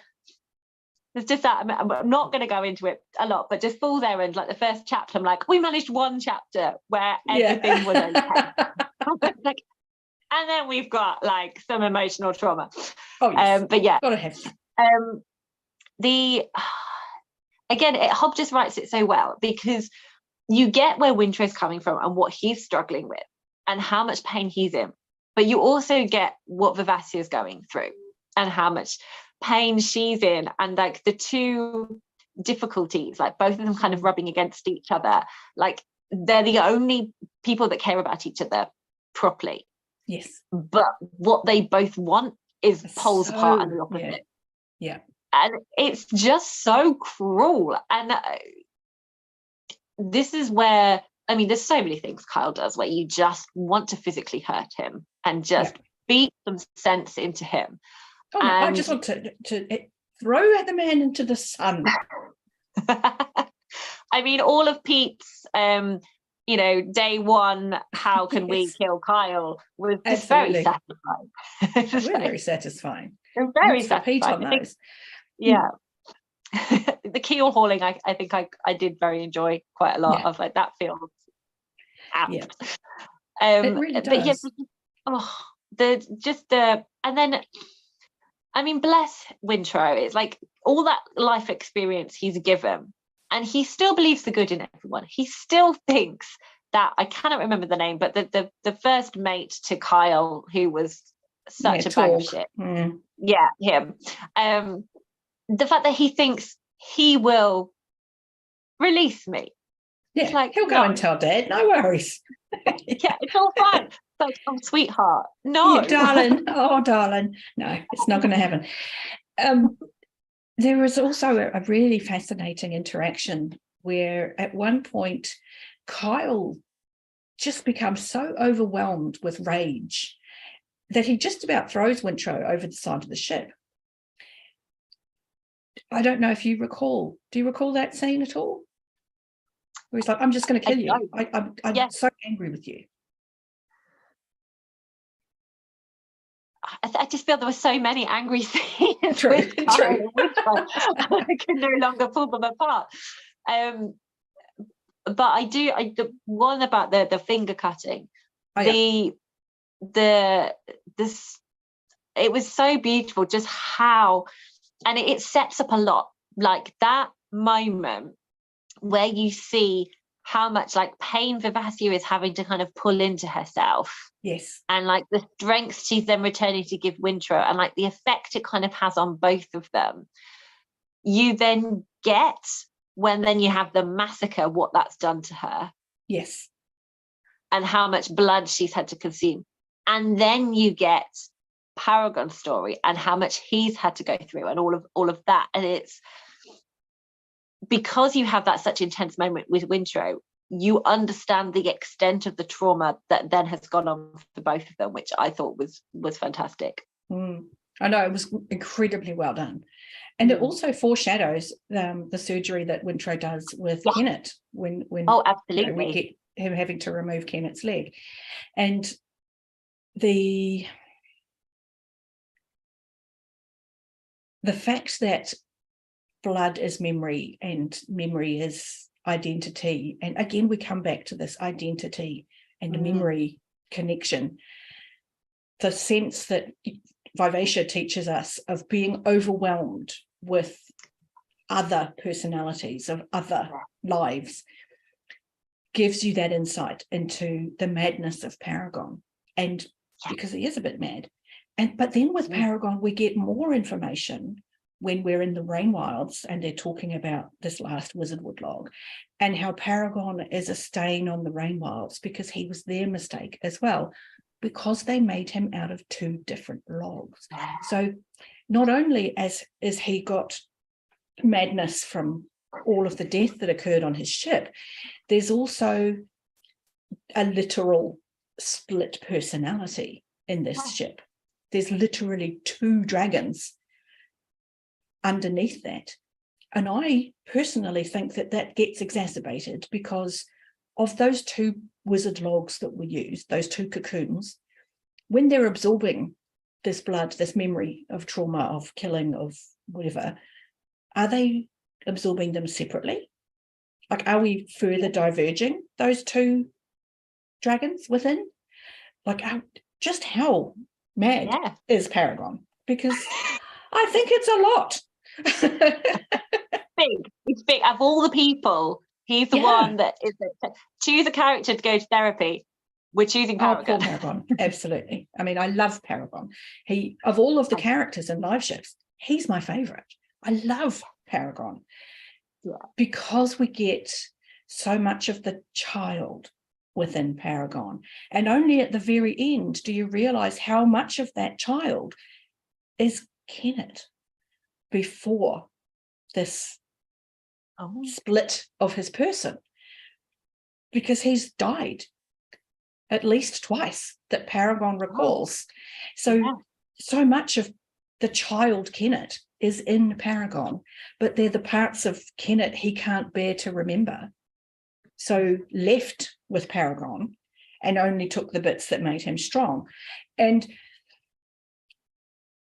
it's just that I'm not going to go into it a lot, but just Fool's Errand, like the first chapter, I'm like, we managed one chapter where everything was okay. Like, and then we've got like some emotional trauma.
Oh, yes.
But yeah,
gotta have
again, Hobb just writes it so well, because you get where Wintrop's coming from and what he's struggling with and how much pain he's in, but you also get what Vivacia's going through and how much pain she's in, and like the two difficulties, like both of them kind of rubbing against each other, like they're the only people that care about each other properly.
Yes,
but what they both want is poles apart and the opposite.
Yeah.
And it's just so cruel. And this is where, I mean, there's so many things Kyle does where you just want to physically hurt him and just beat some sense into him.
Oh, no, I just want to throw the man into the sun.
I mean, all of Pete's, day one, how can we kill Kyle, was just very satisfying.
Very satisfying.
Very satisfying.
Pete on those.
Yeah. The keel hauling, I think I did very enjoy quite a lot of, like, that feels apt.
Yeah. It really does.
But and then, I mean, bless Winthrop. It's like all that life experience he's given, and he still believes the good in everyone. He still thinks that, I cannot remember the name, but the first mate to Kyle, who was such a bag of shit.
Mm.
Yeah, him. The fact that he thinks he will release me.
Yeah, it's like, he'll go and tell Dad, no worries.
Yeah, it's all fine. It's like, oh, sweetheart, no.
Yeah, darling. Oh, darling. No, it's not going to happen. There was also a really fascinating interaction where at one point Kyle just becomes so overwhelmed with rage that he just about throws Winthrop over the side of the ship. I don't know if you recall. Do you recall that scene at all? Where he's like, I'm just going to kill you. I'm so angry with you.
I just feel there were so many angry scenes.
True.
I can no longer pull them apart. But the one about the finger cutting, it was so beautiful, just how, and it sets up a lot, like that moment where you see how much like pain Vivacia is having to kind of pull into herself.
Yes.
And like the strength she's then returning to give Winthrop, and like the effect it kind of has on both of them. You then get, when then you have the massacre, what that's done to her.
Yes.
And how much blood she's had to consume. And then you get Paragon's story and how much he's had to go through and all of that. And it's because you have that such intense moment with Winthrop, you understand the extent of the trauma that then has gone on for both of them, which I thought was fantastic.
I know, it was incredibly well done. And it also foreshadows the surgery that Winthrop does with Kenneth when
absolutely,
we get him having to remove Kenneth's leg. And the fact that blood is memory and memory is identity, and again we come back to this identity and memory connection, the sense that Vivacia teaches us of being overwhelmed with other personalities, of other lives, gives you that insight into the madness of Paragon. And because he is a bit mad. But then with Paragon, we get more information when we're in the Rain Wilds and they're talking about this last Wizardwood log and how Paragon is a stain on the Rain Wilds because he was their mistake as well, because they made him out of two different logs. So not only is he got madness from all of the death that occurred on his ship, there's also a literal split personality in this ship. There's literally two dragons underneath that. And I personally think that that gets exacerbated because of those two wizard logs that were used, those two cocoons, when they're absorbing this blood, this memory of trauma, of killing, of whatever, are they absorbing them separately? Like, are we further diverging those two dragons within? Like, just how mad is Paragon? Because I think it's a lot.
It's big. Of all the people, he's the one that is choose a character to go to therapy. We're choosing Paragon.
Oh, poor Paragon. Absolutely. I mean, I love Paragon. He, of all of the characters in Liveships, he's my favorite. I love Paragon because we get so much of the child within Paragon. And only at the very end do you realize how much of that child is Kenneth before this split of his person, because he's died at least twice that Paragon recalls. So much of the child Kenneth is in Paragon, but they're the parts of Kenneth he can't bear to remember. So left with Paragon and only took the bits that made him strong. And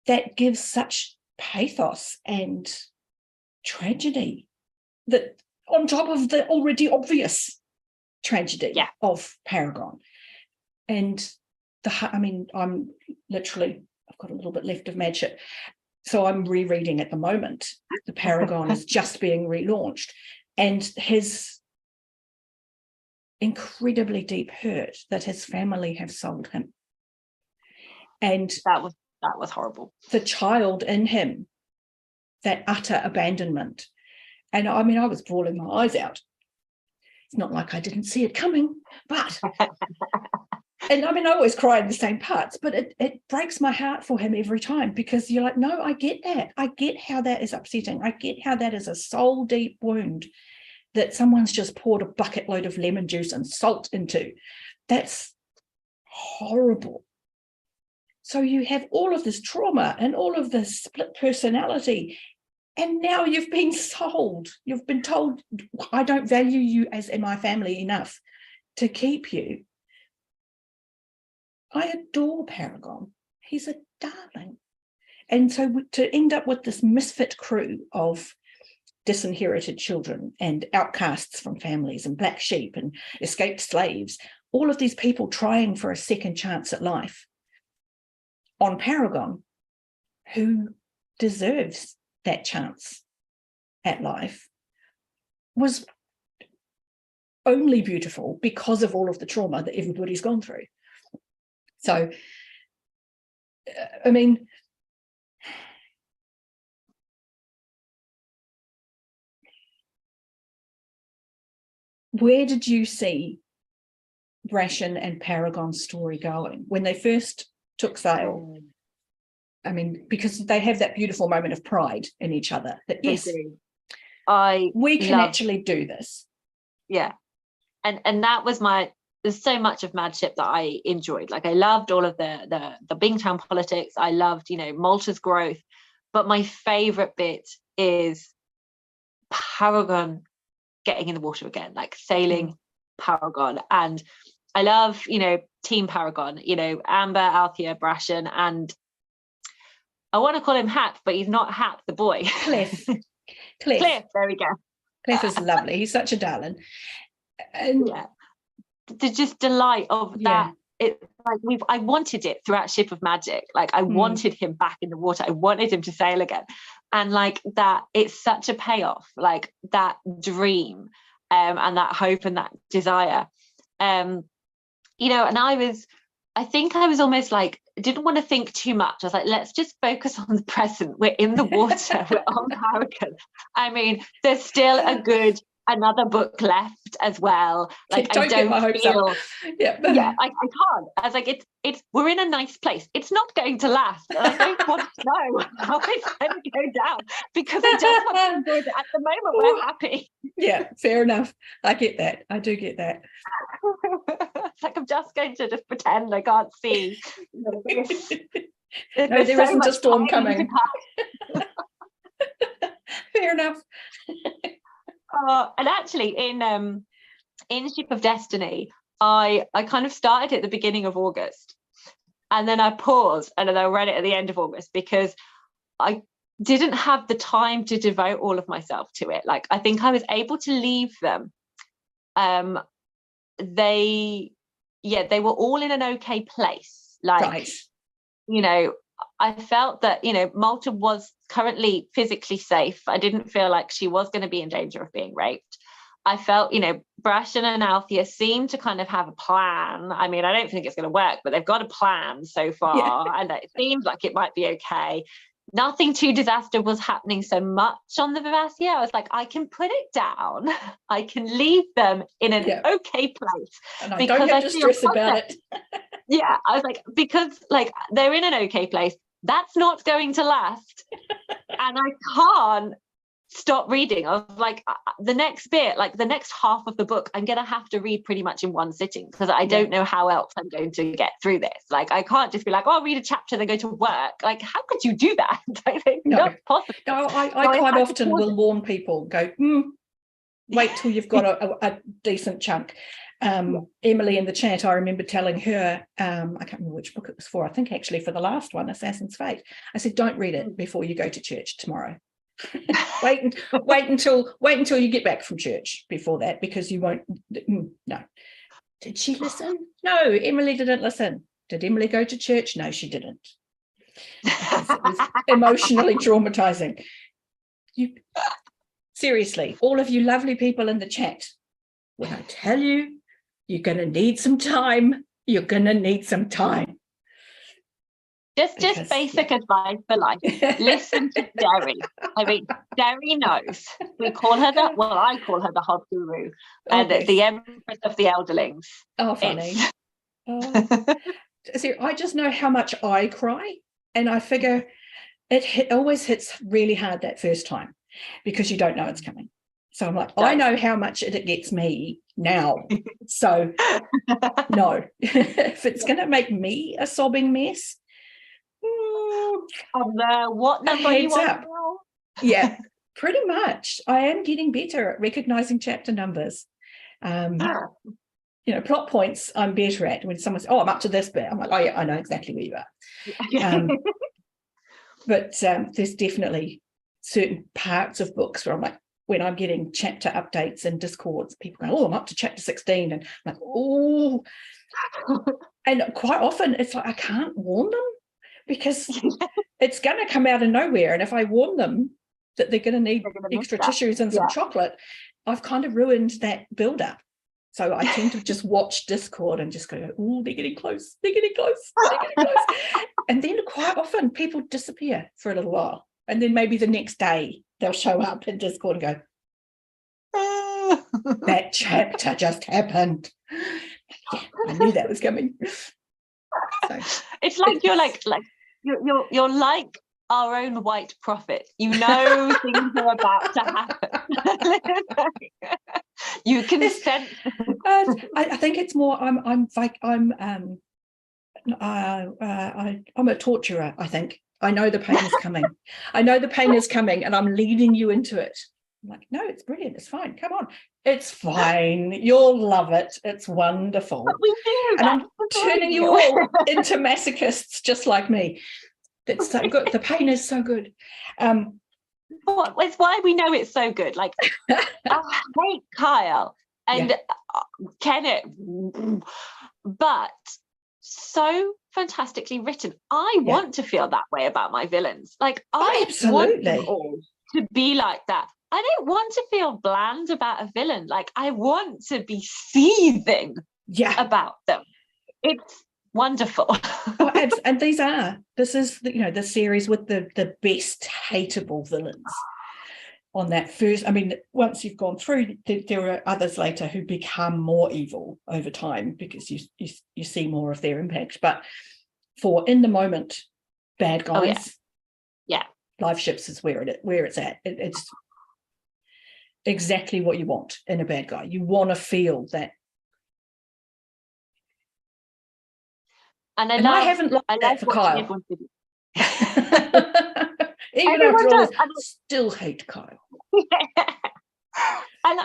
that gives such pathos and tragedy that on top of the already obvious tragedy of Paragon. And I'm literally, I've got a little bit left of Madship, so I'm rereading at the moment. The Paragon is just being relaunched, and his incredibly deep hurt that his family have sold him. And
that was horrible.
The child in him, that utter abandonment. And I mean, I was bawling my eyes out. It's not like I didn't see it coming, but and I mean, I always cry in the same parts, but it breaks my heart for him every time, because you're like, no, I get that. I get how that is upsetting. I get how that is a soul deep wound that someone's just poured a bucket load of lemon juice and salt into. That's horrible. So you have all of this trauma and all of this split personality, and now you've been sold. You've been told, I don't value you as in my family enough to keep you. I adore Paragon. He's a darling. And so to end up with this misfit crew of disinherited children and outcasts from families and black sheep and escaped slaves, all of these people trying for a second chance at life on Paragon, who deserves that chance at life, was only beautiful because of all of the trauma that everybody's gone through. So, I mean, where did you see Brashen and Paragon's story going when they first took sail? I mean, because they have that beautiful moment of pride in each other, that yes, we can actually do this.
Yeah. And that was there's so much of Madship that I enjoyed. Like, I loved all of the Bingtown politics. I loved, Malta's growth. But my favorite bit is Paragon getting in the water again, like sailing Paragon. And I love, Team Paragon, Amber, Althea, Brashen, and I want to call him Hap, but he's not Hap the boy.
Cliff.
Cliff, there we go.
Clef is lovely. He's such a darling. And
the just delight of that. It like I wanted it throughout Ship of Magic. Like I wanted him back in the water. I wanted him to sail again. And like that, it's such a payoff, like that dream, and that hope and that desire. You know, and I think I was almost like, didn't want to think too much. I was like, let's just focus on the present. We're in the water. We're on Hurricane. I mean, there's still another book left as well. Like I don't feel I can't. I was like, it's we're in a nice place. It's not going to last. And I don't want to know how it's going to go down, because I just want to enjoy it. At the moment, we're happy.
Yeah, fair enough. I get that. I do get that.
It's like I'm just going to just pretend I can't see.
No, there isn't a storm coming. Fair enough.
And actually, in Ship of Destiny, I kind of started at the beginning of August, and then I paused, and then I read it at the end of August, because I didn't have the time to devote all of myself to it. Like I think I was able to leave them. They were all in an okay place. Like, you know, I felt that, you know, Malta was currently physically safe. I didn't feel like she was going to be in danger of being raped. I felt, you know, Brashen and Althea seemed to kind of have a plan. I mean, I don't think it's going to work, but they've got a plan so far, and it seemed like it might be okay. Nothing too disaster was happening so much on the Vivacea. I was like, I can put it down. I can leave them in an okay place.
And I don't have to stress about it.
I was like, because like they're in an okay place. That's not going to last. And I can't stop reading. I was like, the next bit, like the next half of the book, I'm gonna have to read pretty much in one sitting, because I don't know how else I'm going to get through this. Like I can't just be like, oh, I'll read a chapter then go to work. Like, how could you do that? Not possible.
No, I quite often will warn people, go, wait till you've got a decent chunk. Emily in the chat, I remember telling her, I can't remember which book it was for, I think actually for the last one, Assassin's Fate. I said, don't read it before you go to church tomorrow. wait until you get back from church before that, because you won't. No. Did she listen? No, Emily didn't listen. Did Emily go to church? No, she didn't. It was emotionally traumatizing. Seriously, all of you lovely people in the chat, when I tell you you're going to need some time, you're going to need some time.
Just basic advice for life. Listen to Derri. I mean, Derri knows. I call her the Hob Guru, and the Empress of the Elderlings.
Oh, funny. See, I just know how much I cry, and I figure it always hits really hard that first time, because you don't know it's coming. So I'm like, I know how much it gets me now. So no, if it's going to make me a sobbing mess.
What number you want?
Yeah, pretty much. I am getting better at recognizing chapter numbers. You know, plot points I'm better at. When someone says, oh, I'm up to this bit, I'm like, oh yeah, I know exactly where you are. But there's definitely certain parts of books where I'm like, when I'm getting chapter updates and Discords, people go, oh, I'm up to chapter 16, and I'm like, oh. And quite often it's like, I can't warn them, because it's going to come out of nowhere. And if I warn them that they're going to need extra tissues and some chocolate, I've kind of ruined that build-up. So I tend to just watch Discord and just go, oh, they're getting close. They're getting close. They're getting close. And then quite often people disappear for a little while. And then maybe the next day they'll show up in Discord and go, that chapter just happened. Yeah, I knew that was coming. So,
it's like you're like our own white prophet. You know things are about to happen. You can sense.
I think it's more. I'm a torturer. I think I know the pain is coming. I know the pain is coming, and I'm leading you into it. I'm like, no, it's brilliant. It's fine. Come on. It's fine. You'll love it. It's wonderful.
But we do.
And I'm turning you all into masochists just like me. It's so good. The pain is so good.
it's why we know it's so good. Like, I hate Kyle and Kenneth, but so fantastically written. I want to feel that way about my villains. Like, I want them all to be like that. I don't want to feel bland about a villain. Like, I want to be seething about them. It's wonderful.
And this is the series with the best hateable villains on that first. I mean, once you've gone through, there are others later who become more evil over time because you see more of their impact. But for in the moment bad guys, Liveships is where it's at. It's exactly what you want in a bad guy. You want to feel that.
And I
haven't liked that for Kyle. Even after all, I still hate Kyle.
And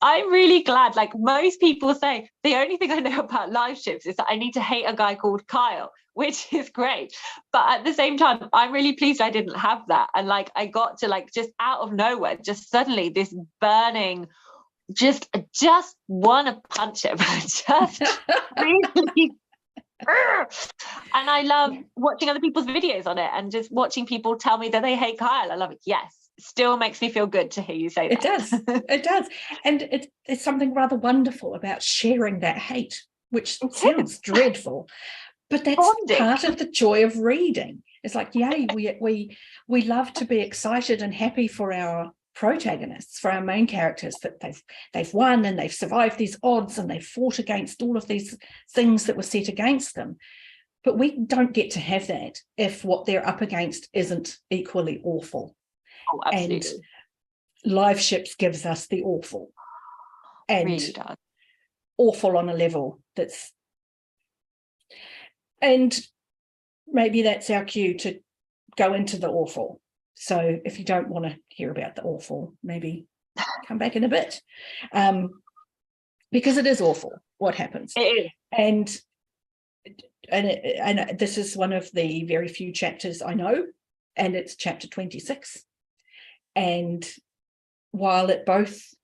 I'm really glad. Like, most people say, the only thing I know about Liveships is that I need to hate a guy called Kyle, which is great. But at the same time, I'm really pleased I didn't have that. And like, I got to, like, just out of nowhere, just suddenly this burning, just want to punch him. Just really. And I love watching other people's videos on it and just watching people tell me that they hate Kyle. I love it. Yes, still makes me feel good to hear you say that.
It does. And it's something rather wonderful about sharing that hate, which sounds dreadful, but that's part of the joy of reading. It's like, yay, we love to be excited and happy for our protagonists, for our main characters, that they've won and they've survived these odds and they've fought against all of these things that were set against them. But we don't get to have that if what they're up against isn't equally awful.
Oh, absolutely.
And Liveships gives us the awful, and
really does.
Awful on a level that's, and maybe that's our cue to go into the awful. So if you don't want to hear about the awful, maybe come back in a bit, because it is awful what happens.
It is.
And this is one of the very few chapters I know, and it's chapter 26. And while it both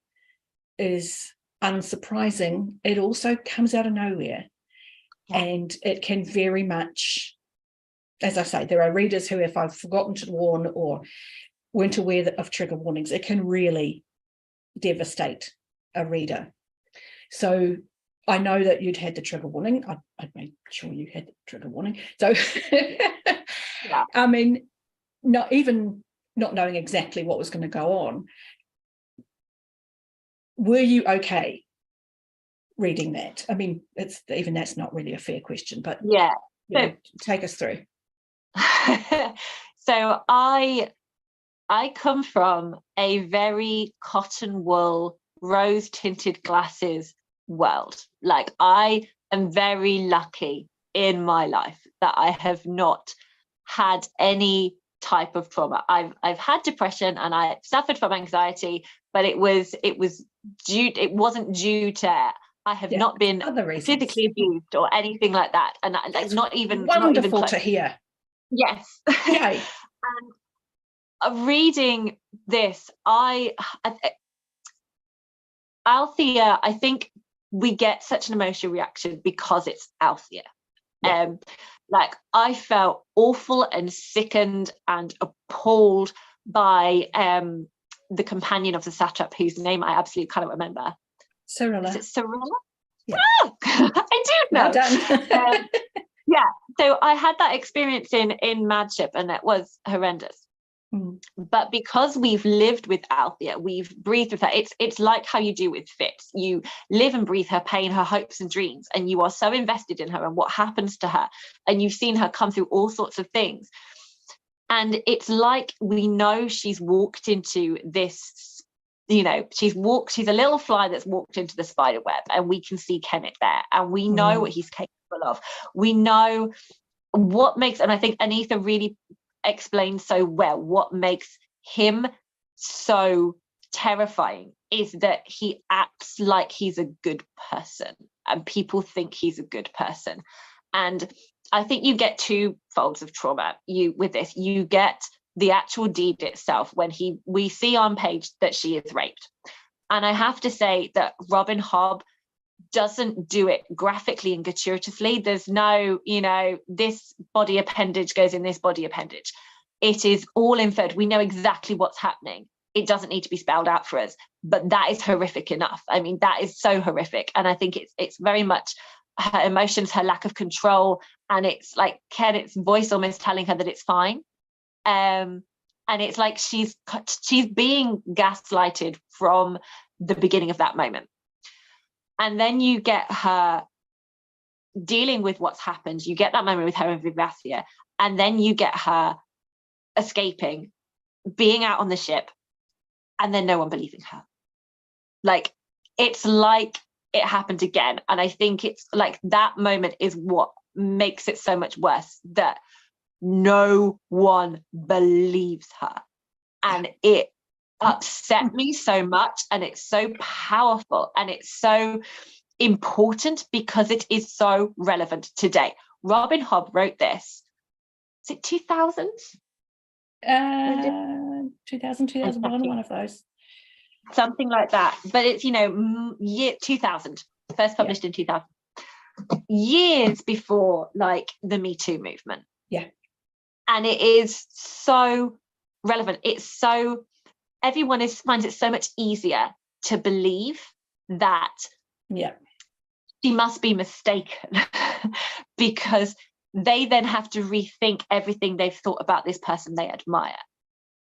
is unsurprising, it also comes out of nowhere. And it can very much, as I say, there are readers who, if I've forgotten to warn or weren't aware of trigger warnings, it can really devastate a reader. So I know that you'd had the trigger warning. I'd made sure you had the trigger warning. So, I mean, not knowing exactly what was going to go on, were you okay reading that? I mean, that's not really a fair question, but take us through.
So I come from a very cotton wool, rose tinted glasses world. Like, I am very lucky in my life that I have not had any type of trauma. I've had depression and I suffered from anxiety, but it wasn't due to, I have not been physically abused or anything like that. And that's not even
wonderful to hear.
Yes.
Yay.
And reading this, Althea, I think we get such an emotional reaction because it's Althea. Like, I felt awful and sickened and appalled by the companion of the satrap, whose name I absolutely cannot remember.
Cyrilla.
Is it Cyrilla?
Yeah.
Oh, I do know.
Well done.
So I had that experience in Madship, and it was horrendous. But because we've lived with Althea, we've breathed with her, it's like how you do with Fitz. You live and breathe her pain, her hopes and dreams, and you are so invested in her and what happens to her, and you've seen her come through all sorts of things. And it's like, we know she's walked into this, she's a little fly that's walked into the spider web, and we can see Kenneth there, and we know what he's capable of. We know what makes, and I think Anita really explained so well what makes him so terrifying is that he acts like he's a good person, and people think he's a good person. And I think you get two folds of trauma with this. You get the actual deed itself, when we see on page that she is raped. And I have to say that Robin Hobb doesn't do it graphically and gratuitously. There's no, this body appendage goes in this body appendage. It is all inferred. We know exactly what's happening. It doesn't need to be spelled out for us, but that is horrific enough. I mean, that is so horrific. And I think it's very much her emotions, her lack of control, and it's like Kennett's voice almost telling her that it's fine. And it's like she's being gaslighted from the beginning of that moment. And then you get her dealing with what's happened. You get that moment with her and Vivacia, and then you get her escaping, being out on the ship, and then no one believing her. Like, it's like it happened again. And I think it's like that moment is what makes it so much worse, that no one believes her. And it upset me so much, and it's so powerful, and it's so important because it is so relevant today. Robin Hobb wrote this, is it 2000?
2000, 2001, one of those.
Something like that. But it's, year 2000, first published in 2000. Years before, like, the Me Too movement.
Yeah.
And it is so relevant. It's so, everyone finds it so much easier to believe that she must be mistaken because they then have to rethink everything they've thought about this person they admire.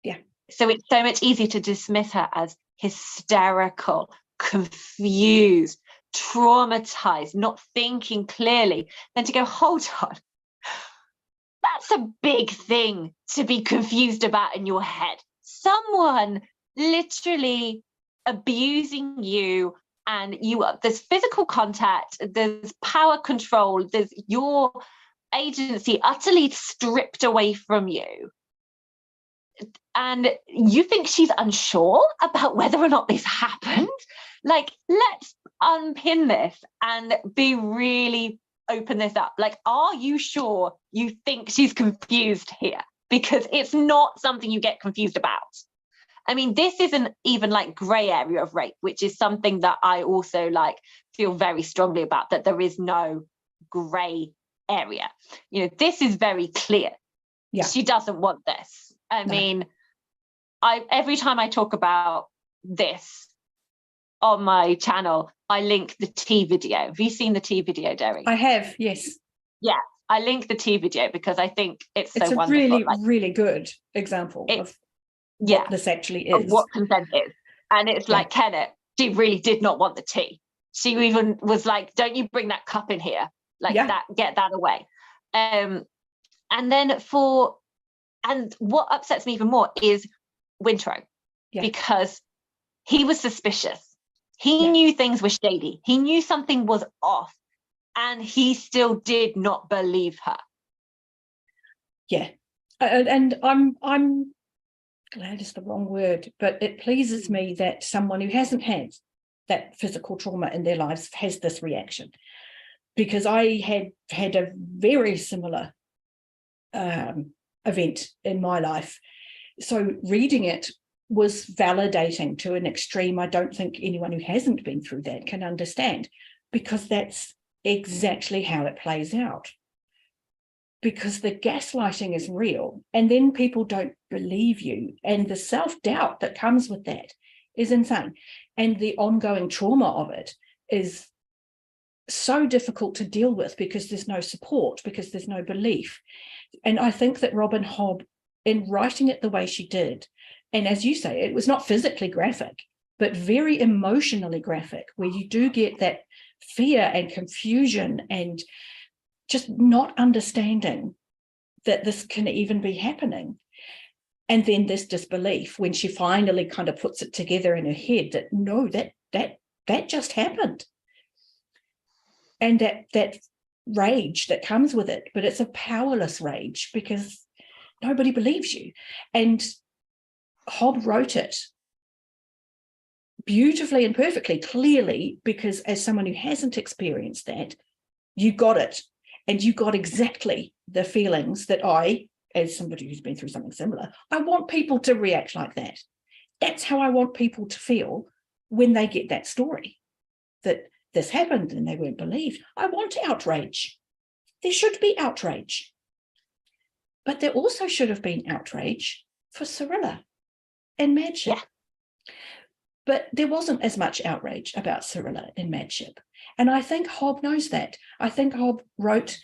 Yeah.
So it's so much easier to dismiss her as hysterical, confused, traumatized, not thinking clearly, than to go, hold on. That's a big thing to be confused about in your head. Someone literally abusing you, and there's physical contact, there's power control, there's your agency utterly stripped away from you. And you think she's unsure about whether or not this happened? Like, let's unpin this and be really open this up. Like, are you sure you think she's confused here? Because it's not something you get confused about. I mean, this isn't even like gray area of rape, which is something that I also like feel very strongly about, that there is no gray area. This is very clear. Yeah. She doesn't want this. I mean, every time I talk about this on my channel, I link the tea video. Have you seen the tea video, Derri?
I have, yes.
Yeah, I link the tea video because I think it's so wonderful.
It's a really, really good example of what this actually is.
Of what consent is. And it's like, Kenneth, she really did not want the tea. She even was like, don't you bring that cup in here. Like that, get that away. And then and what upsets me even more is Wintrow, because he was suspicious. He knew things were shady. He knew something was off, and he still did not believe her.
Yeah. And I'm glad is the wrong word, but it pleases me that someone who hasn't had that physical trauma in their lives has this reaction, because I had a very similar event in my life. So reading it was validating to an extreme I don't think anyone who hasn't been through that can understand, because that's exactly how it plays out. Because the gaslighting is real, and then people don't believe you, and the self-doubt that comes with that is insane, and the ongoing trauma of it is so difficult to deal with because there's no support, because there's no belief. And I think that Robin Hobb, in writing it the way she did, and as you say, it was not physically graphic, but very emotionally graphic, where you do get that fear and confusion and just not understanding that this can even be happening. And then this disbelief when she finally kind of puts it together in her head that no, that just happened. And that rage that comes with it, but it's a powerless rage because nobody believes you. And Hobb wrote it beautifully and perfectly, clearly, because as someone who hasn't experienced that, you got it. And you got exactly the feelings that I as somebody who's been through something similar, I want people to react like that. That's how I want people to feel when they get that story, that this happened and they weren't believed. I want outrage. There should be outrage. But there also should have been outrage for Cyrilla and Madship.
Yeah.
But there wasn't as much outrage about Cyrilla and Madship. And I think Hobb knows that. I think Hobb wrote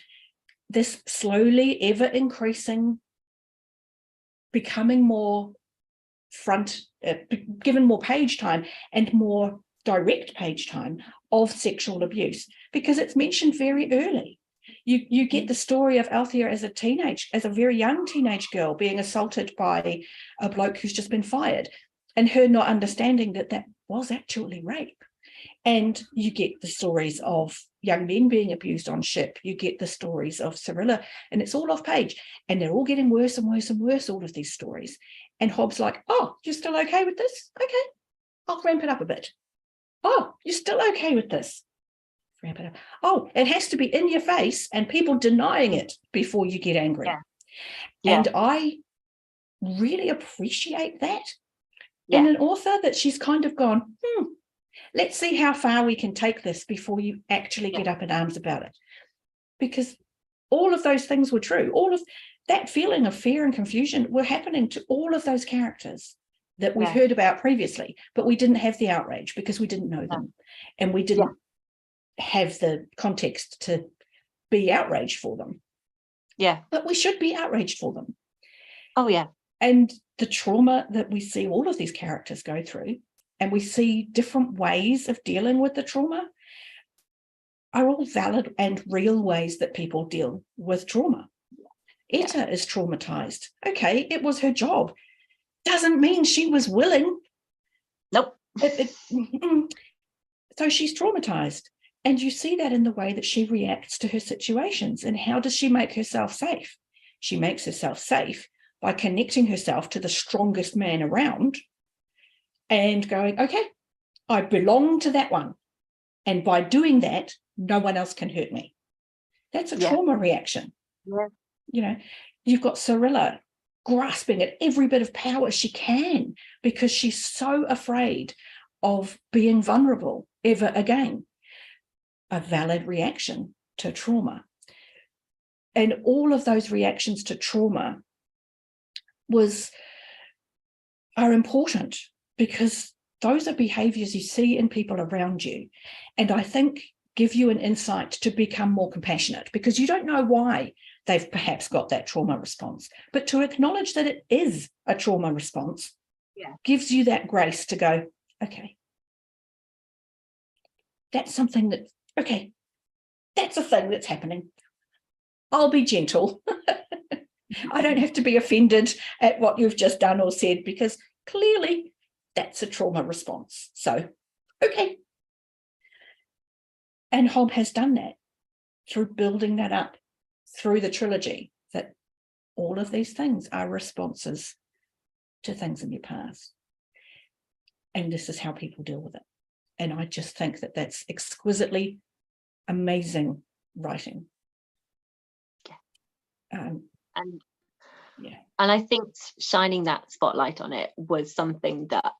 this slowly ever increasing, becoming more given more page time and more direct page time of sexual abuse, because it's mentioned very early. You get the story of Althea as a very young teenage girl being assaulted by a bloke who's just been fired, and her not understanding that that was actually rape. And you get the stories of young men being abused on ship. You get the stories of Cyrilla, and it's all off page. And they're all getting worse and worse and worse, all of these stories. And Hobbs like, oh, you're still okay with this? Okay, I'll ramp it up a bit. Oh, you're still okay with this? Ramp it up. Oh, it has to be in your face and people denying it before you get angry.
Yeah. Yeah.
And I really appreciate that in an author, that she's kind of gone, let's see how far we can take this before you actually get up in arms about it. Because all of those things were true. All of that feeling of fear and confusion were happening to all of those characters that we've heard about previously, but we didn't have the outrage because we didn't know them, and we didn't have the context to be outraged for them.
Yeah.
But we should be outraged for them.
Oh, yeah.
And the trauma that we see all of these characters go through, and we see different ways of dealing with the trauma, are all valid and real ways that people deal with trauma. Etta is traumatized. Okay, it was her job. Doesn't mean she was willing.
Nope.
So she's traumatized. And you see that in the way that she reacts to her situations. And how does she make herself safe? She makes herself safe by connecting herself to the strongest man around and going, okay, I belong to that one. And by doing that, no one else can hurt me. That's a trauma reaction.
Yeah.
You know, you've got Cyrilla grasping at every bit of power she can because she's so afraid of being vulnerable ever again. A valid reaction to trauma. And all of those reactions to trauma are important, because those are behaviors you see in people around you, and I think give you an insight to become more compassionate, because you don't know why they've perhaps got that trauma response, but to acknowledge that it is a trauma response gives you that grace to go, okay, that's something that, okay, that's a thing that's happening. I'll be gentle. I don't have to be offended at what you've just done or said, because clearly that's a trauma response. So, okay. And Hobb has done that through building that up through the trilogy, that all of these things are responses to things in your past. And this is how people deal with it. And I just think that that's exquisitely amazing writing.
And I think shining that spotlight on it was something that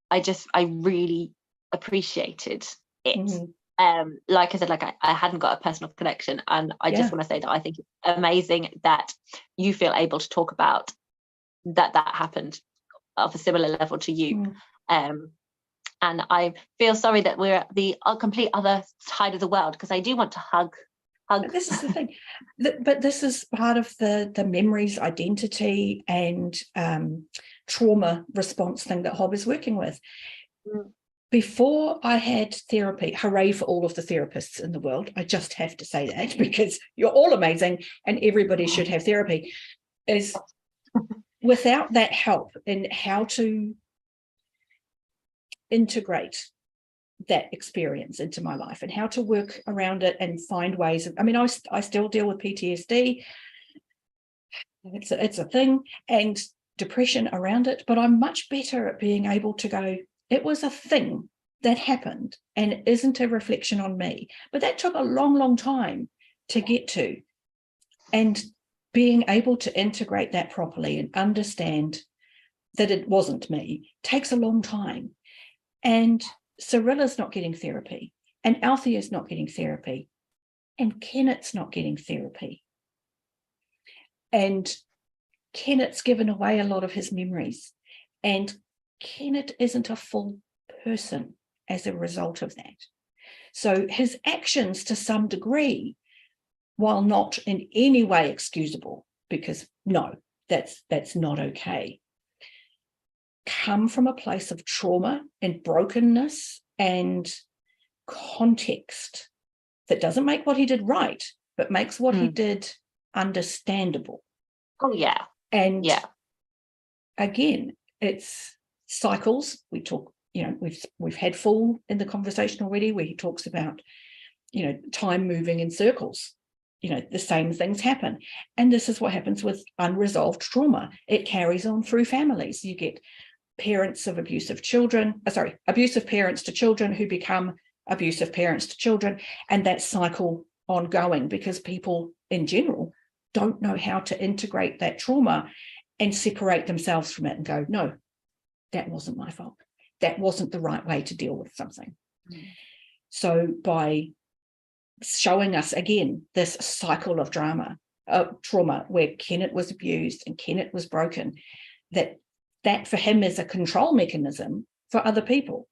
I really appreciated it. Mm-hmm. Like I said, like I hadn't got a personal connection, and I just want to say that I think it's amazing that you feel able to talk about that happened of a similar level to you. And I feel sorry that we're at the complete other side of the world, because I do want to hug.
This is the thing, but this is part of the memories, identity, and trauma response thing that Hobb is working with. Before I had therapy, hooray for all of the therapists in the world, I just have to say that, because you're all amazing and everybody should have therapy, is without that help in how to integrate that experience into my life and how to work around it and find ways of, I mean, I still deal with PTSD. It's a thing, and depression around it, but I'm much better at being able to go, it was a thing that happened and it isn't a reflection on me. But that took a long, long time to get to. And being able to integrate that properly and understand that it wasn't me takes a long time. And Cyrilla's not getting therapy, and Althea's not getting therapy, and Kennett's not getting therapy. And Kennett's given away a lot of his memories, and Kennett isn't a full person as a result of that. So his actions, to some degree, while not in any way excusable, because no, that's not okay, come from a place of trauma and brokenness and context that doesn't make what he did right, but makes what he did understandable.
Oh, yeah.
And again, it's cycles. We talk, we've had Fool in the conversation already, where he talks about, time moving in circles. The same things happen. And this is what happens with unresolved trauma. It carries on through families. You get parents of abusive parents to children who become abusive parents to children, and that cycle ongoing, because people in general don't know how to integrate that trauma and separate themselves from it and go, no, that wasn't my fault. That wasn't the right way to deal with something. So by showing us again this cycle of trauma where Kennett was abused and Kennett was broken, that for him is a control mechanism for other people.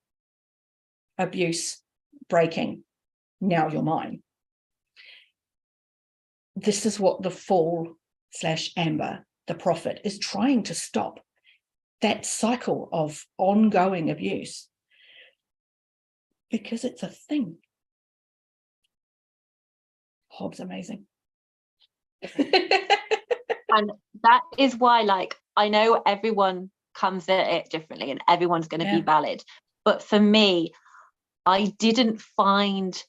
Abuse, breaking, now you're mine. This is what the Fool/Amber, the prophet, is trying to stop. That cycle of ongoing abuse, because it's a thing. Hobbs amazing.
And that is why, I know everyone comes at it differently and everyone's going to be valid, but for me, I didn't find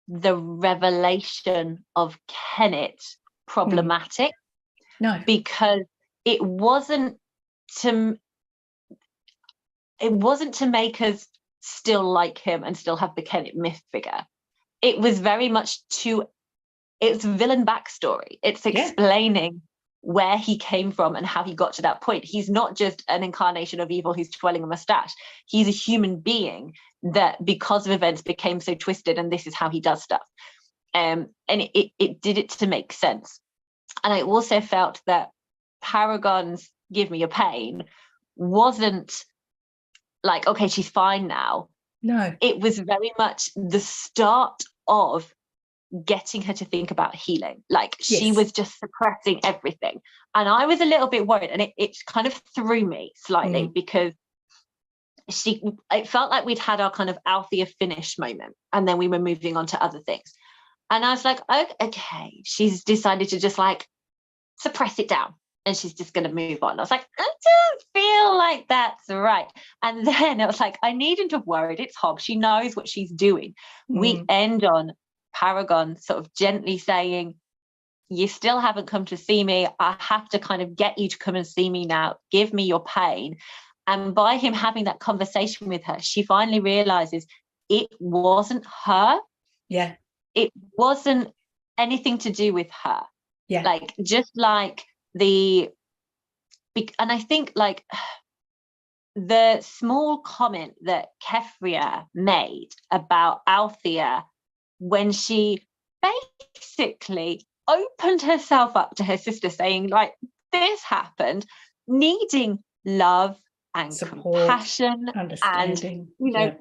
the revelation of Kennett problematic.
No,
because it wasn't to make us still like him and still have the Kennett myth figure. It was very much it's villain backstory. It's explaining where he came from and how he got to that point. He's not just an incarnation of evil who's twirling a mustache. He's a human being that, because of events, became so twisted, and this is how he does stuff. And it did it to make sense. And I also felt that Paragon's Give Me Your Pain wasn't like, okay, she's fine now.
No.
It was very much the start of getting her to think about healing. She was just suppressing everything. And I was a little bit worried, and it kind of threw me slightly because it felt like we'd had our kind of Althea finish moment, and then we were moving on to other things. And I was like, okay, she's decided to just suppress it down, and she's just going to move on. I was like, I don't feel like that's right. And then I was like, I needn't have worried. It's Hobbs. She knows what she's doing. We end on Paragon sort of gently saying, you still haven't come to see me. I have to kind of get you to come and see me now. Give me your pain. And by him having that conversation with her, she finally realizes it wasn't her.
Yeah.
It wasn't anything to do with her.
Yeah.
And I think the small comment that Kefria made about Althea when she basically opened herself up to her sister, saying this happened, needing love and support, compassion,
understanding,
and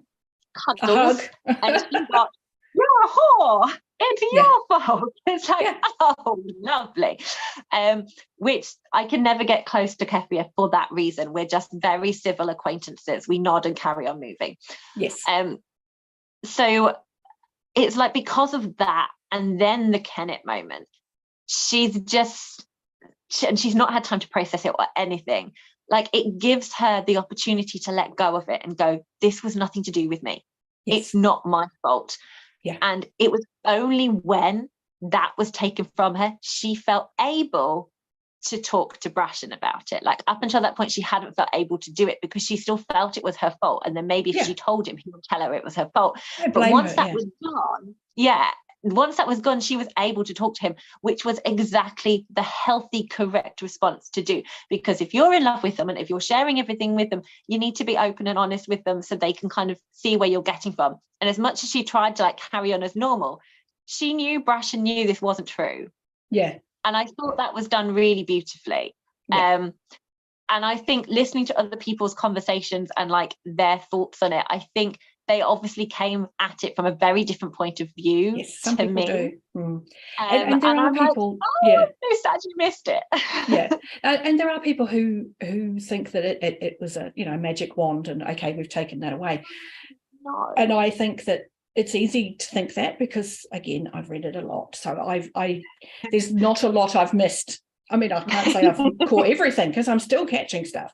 cuddles, and she got, you're a whore, it's your fault. It's oh, lovely. Which I can never get close to Kefria for that reason. We're just very civil acquaintances. We nod and carry on moving.
Yes.
So it's because of that, and then the Kennett moment, she's not had time to process it or anything. It gives her the opportunity to let go of it and go, this was nothing to do with me. Yes. It's not my fault.
Yeah.
And it was only when that was taken from her, she felt able to talk to Brashen about it. Up until that point, she hadn't felt able to do it because she still felt it was her fault. And then maybe if she told him, he would tell her it was her fault. But once that was gone, once that was gone, she was able to talk to him, which was exactly the healthy, correct response to do. Because if you're in love with them and if you're sharing everything with them, you need to be open and honest with them so they can kind of see where you're getting from. And as much as she tried to like carry on as normal, she knew, Brashen knew this wasn't true.
Yeah.
And I thought that was done really beautifully. Yeah. And I think listening to other people's conversations and like their thoughts on it, I think they obviously came at it from a very different point of view.
Yes, some
to
people
me.
Do. And there are people,
like, oh, no, sad you missed it.
Yeah, and there are people who think that it was a magic wand, and okay, we've taken that away.
No.
And I think that it's easy to think that because again, I've read it a lot, so there's not a lot I've missed. I mean, I can't say I've caught everything because I'm still catching stuff,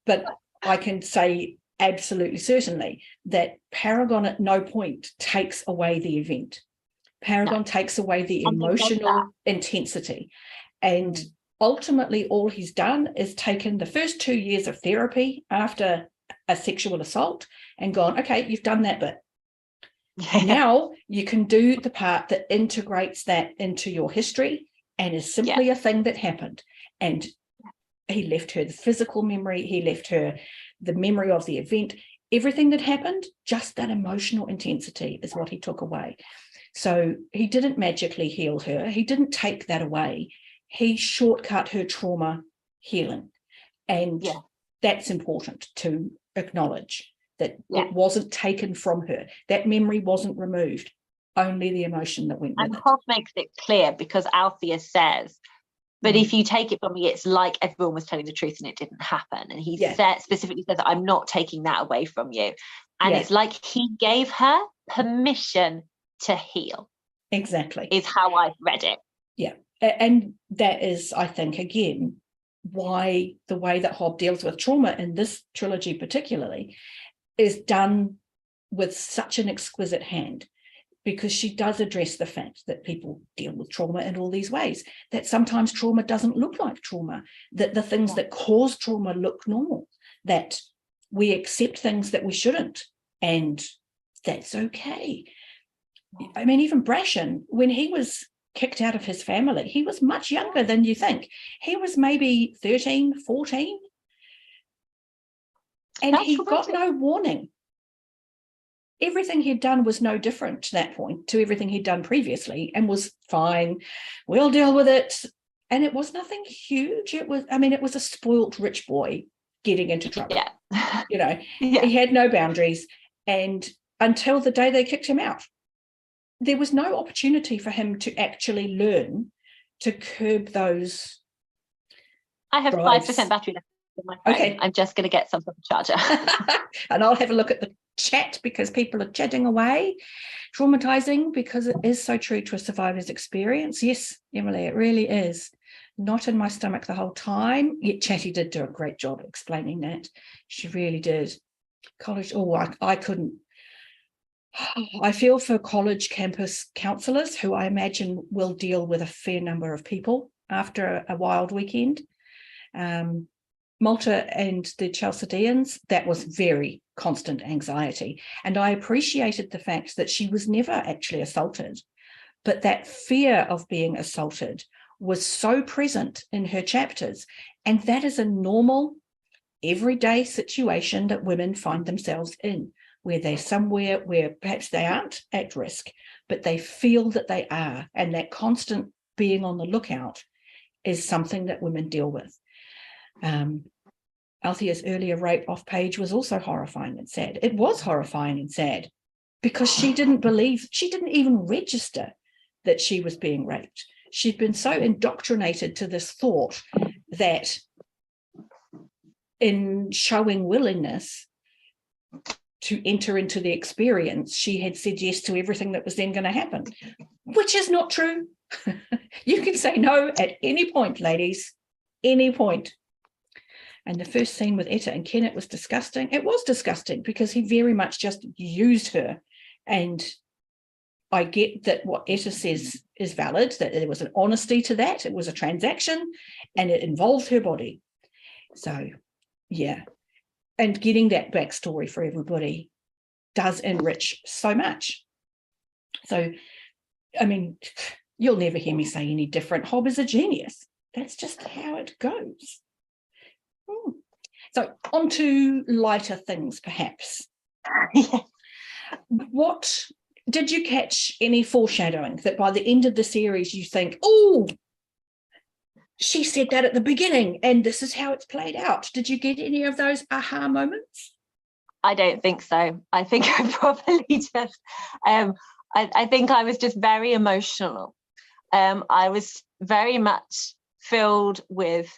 but I can say absolutely certainly that Paragon at no point takes away the event. Paragon takes away the emotional intensity. And ultimately, all he's done is taken the first 2 years of therapy after a sexual assault and gone, okay, you've done that bit. And now you can do the part that integrates that into your history and is simply a thing that happened. And he left her the physical memory, he left her the memory of the event, everything that happened, just that emotional intensity is what he took away. So he didn't magically heal her, he didn't take that away, he shortcut her trauma healing. And that's important to acknowledge, that it wasn't taken from her, that memory wasn't removed, only the emotion that went with it.
And Hoff makes it clear because Althea says, but if you take it from me, it's like everyone was telling the truth and it didn't happen. And he specifically says, I'm not taking that away from you. And it's like he gave her permission to heal.
Exactly.
Is how I've read it.
Yeah. And that is, I think, again, why the way that Hobb deals with trauma in this trilogy particularly is done with such an exquisite hand, because she does address the fact that people deal with trauma in all these ways, that sometimes trauma doesn't look like trauma, that the things that cause trauma look normal, that we accept things that we shouldn't, and that's okay. I mean, even Brashen, when he was kicked out of his family, he was much younger than you think. He was maybe 13, 14. And he got no warning. Everything he'd done was no different to that point to everything he'd done previously, and was fine. We'll deal with it. And it was nothing huge. It was a spoilt rich boy getting into trouble. He had no boundaries. And until the day they kicked him out, there was no opportunity for him to actually learn to curb those.
I have drives. 5% battery left in my phone. Okay. I'm just going to get some sort of charger.
And I'll have a look at the chat because people are chatting away. Traumatizing, because it is so true to a survivor's experience. Yes, Emily, it really is. Not in my stomach the whole time. Yet Chattie did do a great job explaining that. She really did. College, I couldn't. I feel for college campus counsellors who I imagine will deal with a fair number of people after a wild weekend. Malta and the Chalcidians, that was very constant anxiety. And I appreciated the fact that she was never actually assaulted, but that fear of being assaulted was so present in her chapters. And that is a normal, everyday situation that women find themselves in, where they're somewhere where perhaps they aren't at risk, but they feel that they are. And that constant being on the lookout is something that women deal with. Althea's earlier rape off page was also horrifying and sad. It was horrifying and sad because she didn't even register that she was being raped. She'd been so indoctrinated to this thought that in showing willingness to enter into the experience, she had said yes to everything that was then going to happen, which is not true. You can say no at any point, ladies, any point. And the first scene with Etta and Kennett was disgusting. It was disgusting because he very much just used her. And I get that what Etta says is valid, that there was an honesty to that. It was a transaction and it involved her body. So, yeah. And getting that backstory for everybody does enrich so much. So I mean, you'll never hear me say any different. Hob is a genius. That's just how it goes. So on to lighter things, perhaps.
Yeah.
What did you catch any foreshadowing that by the end of the series you think, oh, she said that at the beginning and this is how it's played out? Did you get any of those aha moments?
I don't think so. I think I probably just, I think I was just very emotional. I was very much filled with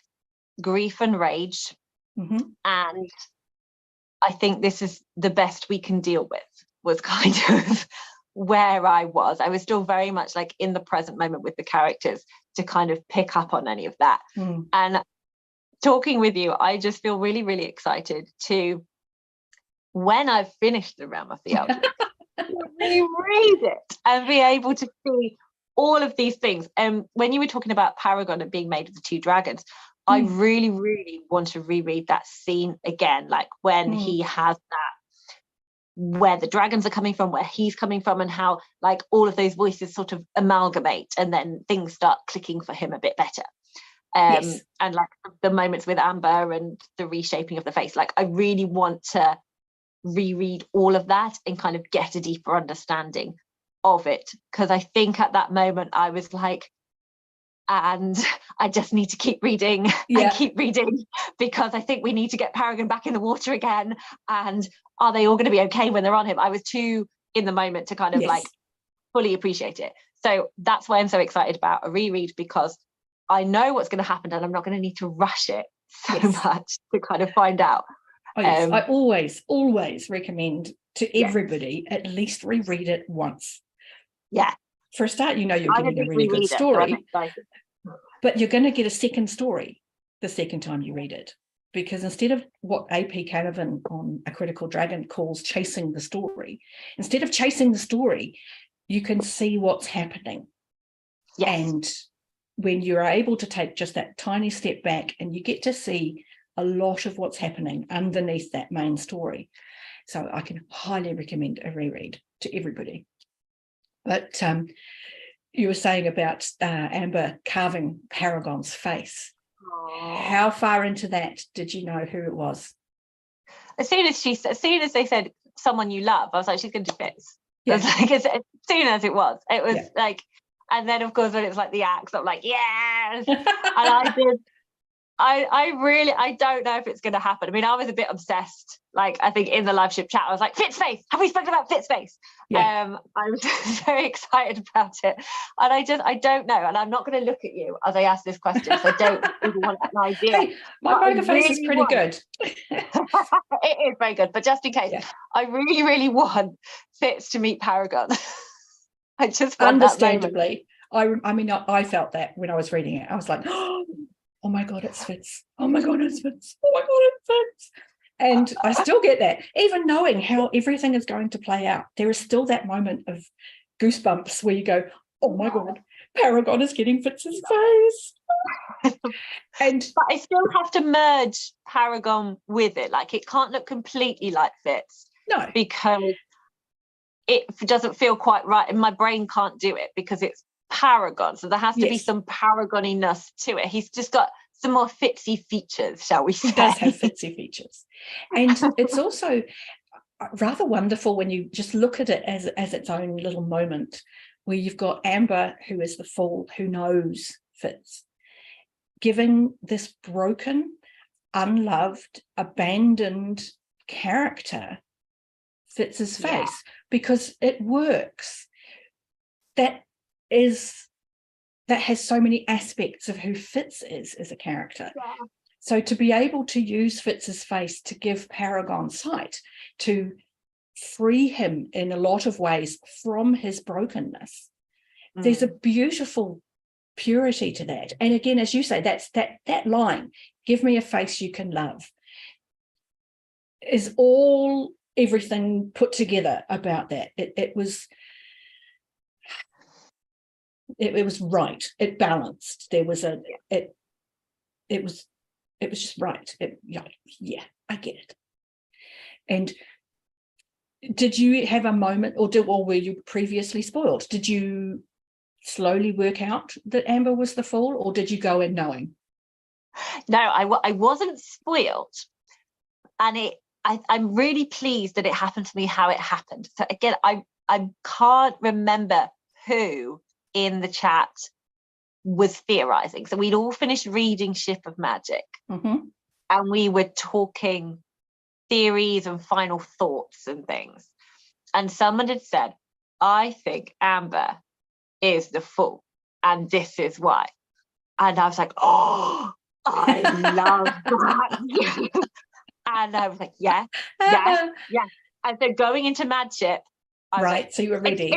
grief and rage.
Mm-hmm.
And I think this is the best we can deal with, was kind of where I was. I was still very much like in the present moment with the characters to kind of pick up on any of that. And talking with you, I just feel really, really excited to, when I've finished The Realm of the Elders, reread it and be able to see all of these things. And when you were talking about Paragon and being made of the two dragons, I really, really want to reread that scene again, like when he has that, where the dragons are coming from, where he's coming from, and how like all of those voices sort of amalgamate and then things start clicking for him a bit better. And like the moments with Amber and the reshaping of the face, like I really want to reread all of that and kind of get a deeper understanding of it, because I think at that moment I was like, and I just need to keep reading and keep reading, because I think we need to get Paragon back in the water again, and are they all going to be okay when they're on him? I was too in the moment to kind of like fully appreciate it. So that's why I'm so excited about a reread, because I know what's going to happen and I'm not going to need to rush it so much to kind of find out.
I always recommend to everybody at least reread it once.
Yeah.
For a start, you know you're getting a really good story, but you're going to get a second story the second time you read it, because instead of what A.P. Canavan on A Critical Dragon calls chasing the story, instead of chasing the story, you can see what's happening. And when you're able to take just that tiny step back, and you get to see a lot of what's happening underneath that main story. So I can highly recommend a reread to everybody. But you were saying about Amber carving Paragon's face. How far into that did you know who it was?
As soon as they said someone you love, I was like, she's going to do Fitz. Like, as soon as it was like, and then of course when it's like the axe, I'm like, yes. And I don't know if it's going to happen. I mean, I was a bit obsessed. Like, I think in the live ship chat, I was like, Fitz face. Have we spoken about Fitz face? I was very excited about it. And I don't know. And I'm not going to look at you as I ask this question, so I don't even want an idea.
Hey, my poker face is pretty good.
It is very good, but just in case, I really, really want Fitz to meet Paragon. I just want
understandably. I mean, I felt that when I was reading it. I was like, oh my God, it's Fitz. Oh my God, it's Fitz. Oh my God, it's Fitz. And I still get that, even knowing how everything is going to play out. There is still that moment of goosebumps where you go, oh my God, Paragon is getting Fitz's face.
But I still have to merge Paragon with it. Like, it can't look completely like Fitz.
No.
Because it doesn't feel quite right. And my brain can't do it because it's Paragon. So there has to be some Paragoniness to it. He's just got some more Fitzy features, shall we say.
He does have Fitzy features. And it's also rather wonderful when you just look at it as its own little moment, where you've got Amber, who is the fool, who knows Fitz, giving this broken, unloved, abandoned character Fitz's face, because it works. That has so many aspects of who Fitz is as a character. So to be able to use Fitz's face to give Paragon sight, to free him in a lot of ways from his brokenness, there's a beautiful purity to that. And again, as you say, that's that line, give me a face you can love, is everything put together about that. It was right. It balanced. There was it was just right. I get it. And did you have a moment, or were you previously spoiled? Did you slowly work out that Amber was the fool, or did you go in knowing?
No, I wasn't spoiled, and I'm really pleased that it happened to me how it happened. So again, I can't remember who in the chat was theorizing. So we'd all finished reading Ship of Magic, and we were talking theories and final thoughts and things. And someone had said, I think Amber is the fool, and this is why. And I was like, oh, I love that. And I was like, yes. And so going into Madship,
right, like, so you were ready.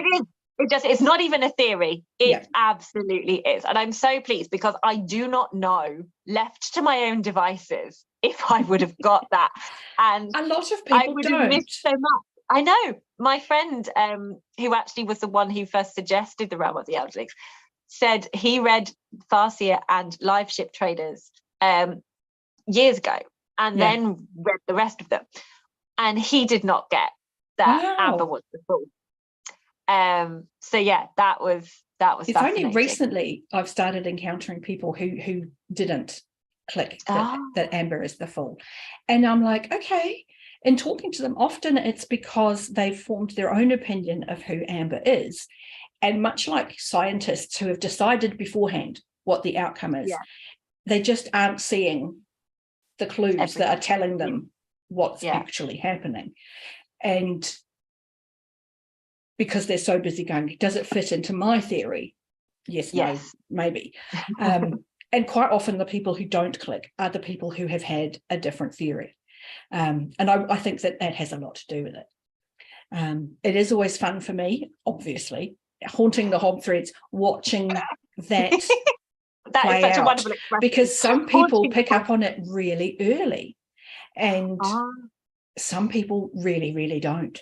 It's not even a theory. It absolutely is. And I'm so pleased, because I do not know, left to my own devices, if I would have got that. And
a lot of people
I would have missed so much. I know. My friend, who actually was the one who first suggested the Realm of the Elderlings, said he read Farseer and Liveship Traders years ago, and then read the rest of them, and he did not get that Amber was the fool. So yeah, that was
it's only recently I've started encountering people who didn't click that Amber is the fool, and I'm like, okay. In talking to them, often it's because they've formed their own opinion of who Amber is, and much like scientists who have decided beforehand what the outcome is, they just aren't seeing the clues that are telling them what's actually happening. And because they're so busy going, does it fit into my theory? Yes. No, maybe. And quite often the people who don't click are the people who have had a different theory. And I think that has a lot to do with it. It is always fun for me, obviously, haunting the hob threads, watching that play is such out, a wonderful expression. Because some people pick up on it really early, and some people really, really don't.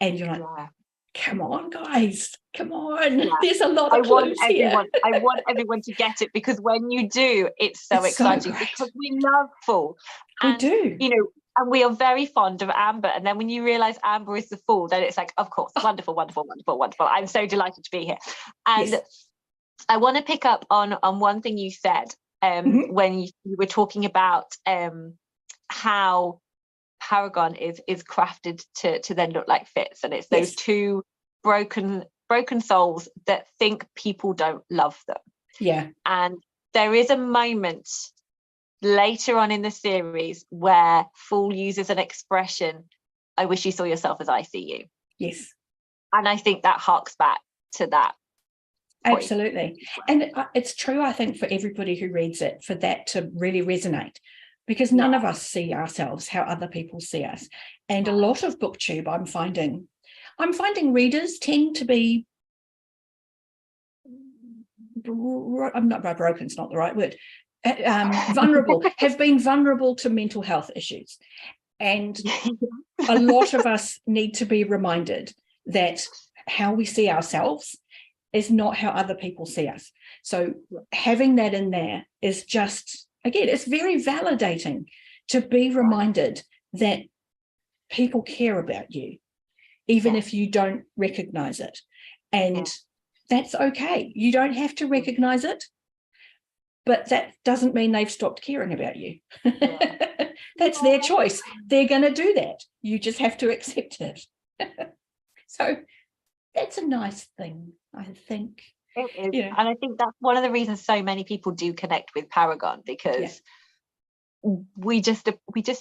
And you're like, come on, guys, come on. There's a lot of clues here.
I want everyone to get it, because when you do, it's so exciting, because we love fool.
We do.
You know, and we are very fond of Amber. And then when you realise Amber is the fool, then it's like, of course, wonderful, wonderful, wonderful, wonderful. I'm so delighted to be here. And I want to pick up on one thing you said when you were talking about how Paragon is crafted to then look like Fitz, and it's those two broken souls that think people don't love them. And there is a moment later on in the series where Fool uses an expression, I wish you saw yourself as I see you. And I think that harks back to that point.
Absolutely. And it's true, I think, for everybody who reads it, for that to really resonate, because none of us see ourselves how other people see us. And a lot of booktube, I'm finding readers tend to be, I'm not broken, it's not the right word, vulnerable, have been vulnerable to mental health issues. And a lot of us need to be reminded that how we see ourselves is not how other people see us. So having that in there is just, again, it's very validating to be reminded that people care about you, even if you don't recognize it. And that's okay. You don't have to recognize it, but that doesn't mean they've stopped caring about you. That's their choice. They're going to do that. You just have to accept it. So that's a nice thing, I think.
It is. Yeah. And I think that's one of the reasons so many people do connect with Paragon, because we just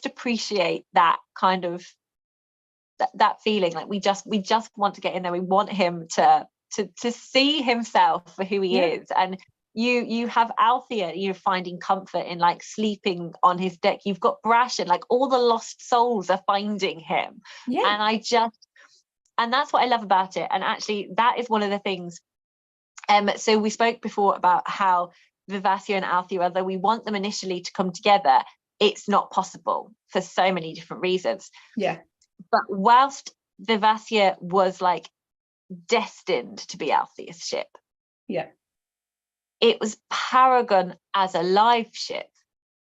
appreciate that kind of that feeling. Like we just want to get in there. We want him to see himself for who he is. And you have Althea, you're finding comfort in like sleeping on his deck. You've got Brash, and like all the lost souls are finding him. And that's what I love about it. And actually that is one of the things. So we spoke before about how Vivacia and Althea, although we want them initially to come together, it's not possible for so many different reasons. But whilst Vivacia was like destined to be Althea's ship, it was Paragon as a live ship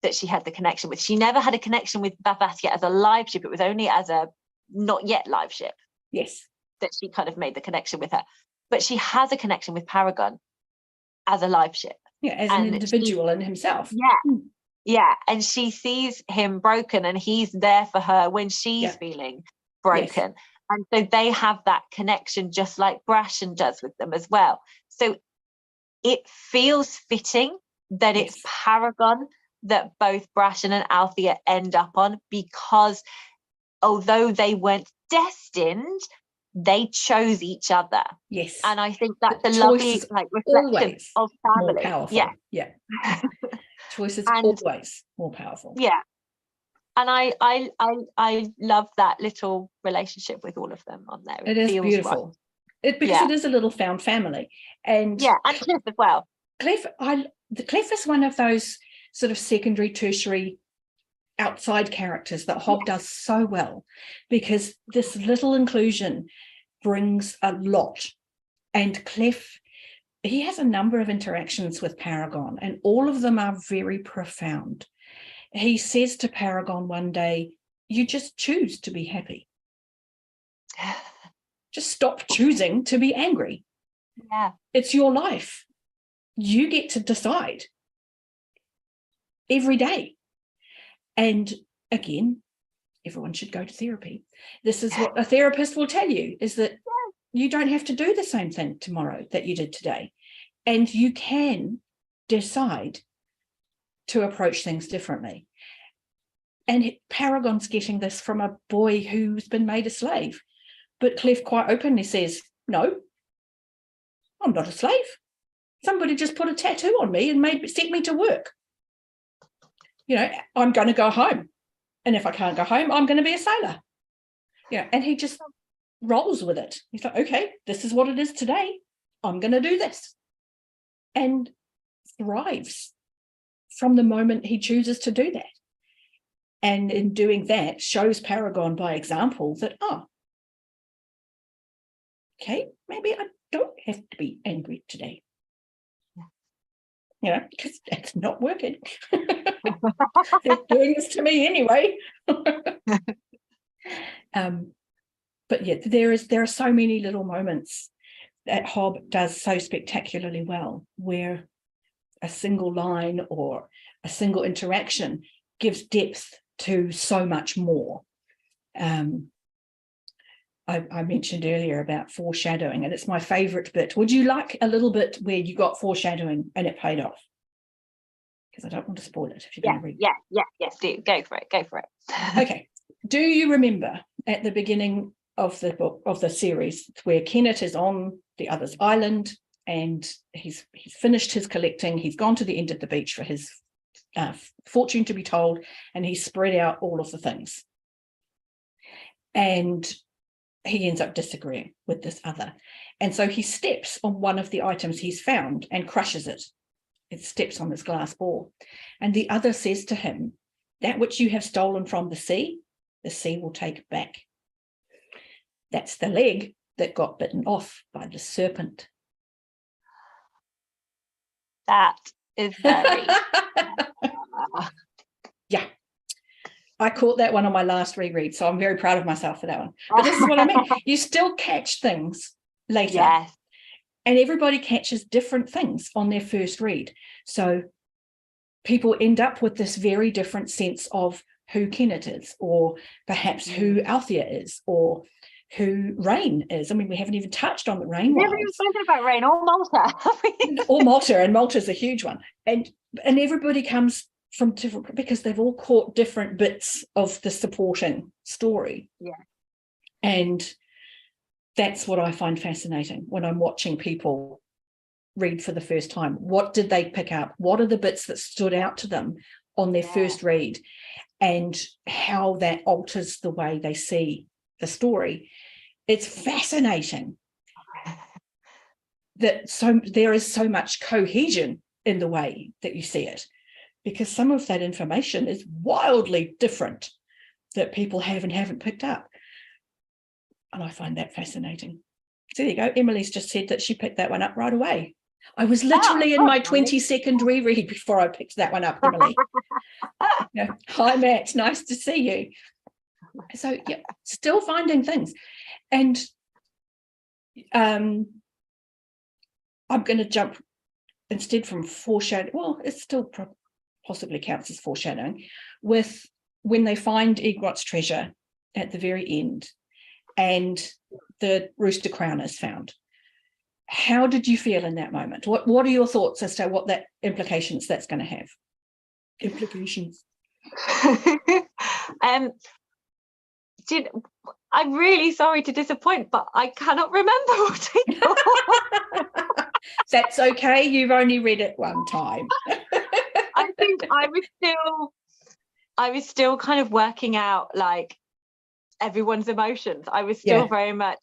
that she had the connection with. She never had a connection with Vivacia as a live ship. It was only as a not yet live ship that she kind of made the connection with her. But she has a connection with Paragon, as a life ship.
Yeah, as an individual in himself.
Yeah, and she sees him broken, and he's there for her when she's feeling broken. Yes. And so they have that connection, just like Brashen does with them as well. So it feels fitting that it's Paragon that both Brashen and Althea end up on, because although they weren't destined, they chose each other.
Yes.
And I think that's a lovely reflection of family.
More powerful. Yeah. Choice is always more powerful.
Yeah. And I love that little relationship with all of them on there.
It is beautiful. Right. Because it is a little found family. And
and Cliff as well.
Cliff is one of those sort of secondary, tertiary, outside characters that Hob does so well, because this little inclusion brings a lot. And Cliff, he has a number of interactions with Paragon, and all of them are very profound. He says to Paragon one day, you just choose to be happy. Just stop choosing to be angry.
Yeah.
It's your life. You get to decide every day. And again, everyone should go to therapy. This is what a therapist will tell you, is that you don't have to do the same thing tomorrow that you did today. And you can decide to approach things differently. And Paragon's getting this from a boy who's been made a slave. But Cliff quite openly says, no, I'm not a slave. Somebody just put a tattoo on me and sent me to work. I'm going to go home. And if I can't go home, I'm going to be a sailor. And he just rolls with it. He's like, okay, this is what it is today. I'm going to do this. And thrives from the moment he chooses to do that. And in doing that, shows Paragon by example that, okay, maybe I don't have to be angry today. Because it's not working. They're doing this to me anyway. But there are so many little moments that Hob does so spectacularly well, where a single line or a single interaction gives depth to so much more. I mentioned earlier about foreshadowing, and it's my favourite bit. Would you like a little bit where you got foreshadowing and it paid off? Because I don't want to spoil it if you're going to read it.
Yes, do. Go for it.
Okay. Do you remember at the beginning of the book, of the series, where Kenneth is on the other's island and he's finished his collecting, he's gone to the end of the beach for his fortune to be told, and he's spread out all of the things. And he ends up disagreeing with this other. And so he steps on one of the items he's found and crushes it. It steps on this glass ball. And the other says to him, that which you have stolen from the sea will take back. That's the leg that got bitten off by the serpent.
That is very...
Yeah. I caught that one on my last reread, so I'm very proud of myself for that one. But this is what I mean. You still catch things later.
Yes.
And everybody catches different things on their first read. So people end up with this very different sense of who Kenneth is, or perhaps who Althea is, or who Rain is. I mean, we haven't even touched on the Rain.
We haven't even spoken about Rain or Malta.
Or Malta, and Malta's a huge one. And everybody comes from different, because they've all caught different bits of the supporting story.
Yeah.
And that's what I find fascinating when I'm watching people read for the first time. What did they pick up? What are the bits that stood out to them on their first read, and how that alters the way they see the story? It's fascinating that there is so much cohesion in the way that you see it, because some of that information is wildly different that people have and haven't picked up. And I find that fascinating. So there you go. Emily's just said that she picked that one up right away. I was literally in my 22nd reread before I picked that one up, Emily. Hi, Matt. Nice to see you. So, yeah, still finding things. And I'm going to jump instead from foreshadowing, well, it still possibly counts as foreshadowing, with when they find Egrot's treasure at the very end and the rooster crown is found. How did you feel in that moment? What are your thoughts as to what that implications that's going to have? Implications.
I'm really sorry to disappoint, but I cannot remember what I thought.
That's okay. You've only read it one time.
I think I was still kind of working out like everyone's emotions. I was still very much,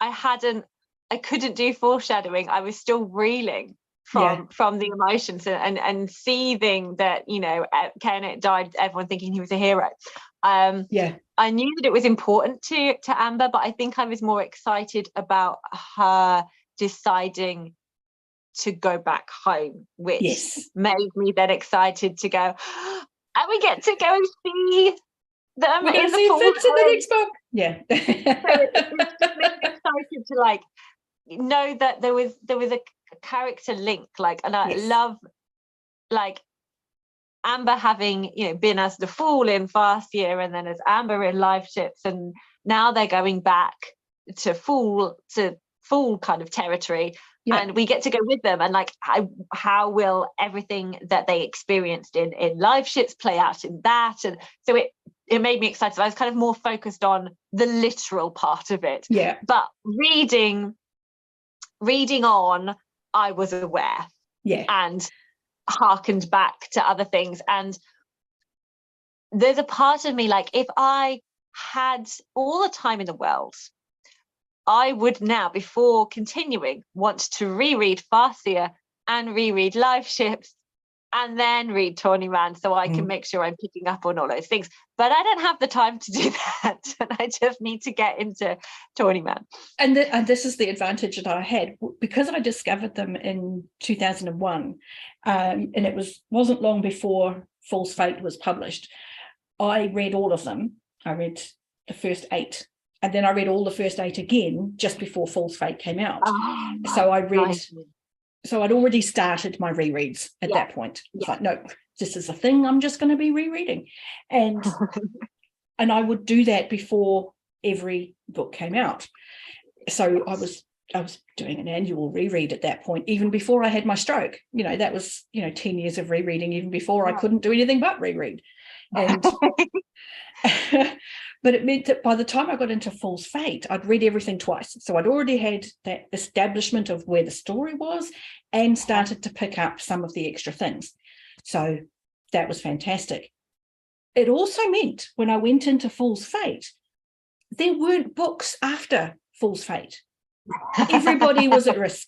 I couldn't do foreshadowing. I was still reeling from the emotions and seething that, you know, Kenneth died, everyone thinking he was a hero. I knew that it was important to Amber, but I think I was more excited about her deciding to go back home, which made me then excited to go, and we get to go see them in the
next book. Yeah.
So it just made me excited to like know that there was a character link, like, and I love like Amber having, you know, been as the Fool in Farseer and then as Amber in Liveships, and now they're going back to Fool kind of territory. And we get to go with them, and like how will everything that they experienced in Liveships play out in that? And so it made me excited. I was kind of more focused on the literal part of it. But reading on, I was aware and harkened back to other things. And there's a part of me, like, if I had all the time in the world, I would now, before continuing, want to reread Farseer and reread Liveships and then read Tourneyman, so I can make sure I'm picking up on all those things. But I don't have the time to do that, and I just need to get into Tourneyman.
And this is the advantage that I had, because I discovered them in 2001, and it wasn't long before Fool's Fate was published. I read all of them. I read the first 8. And then I read all the first 8 again just before Fool's Fate came out. So I read, so I'd already started my rereads at that point. It's like, no, this is a thing I'm just going to be rereading. And and I would do that before every book came out. So I was doing an annual reread at that point, even before I had my stroke. You know, that was, 10 years of rereading, even before I couldn't do anything but reread. And but it meant that by the time I got into Fool's Fate, I'd read everything twice. So I'd already had that establishment of where the story was and started to pick up some of the extra things. So that was fantastic. It also meant when I went into Fool's Fate, there weren't books after Fool's Fate. Everybody was at risk.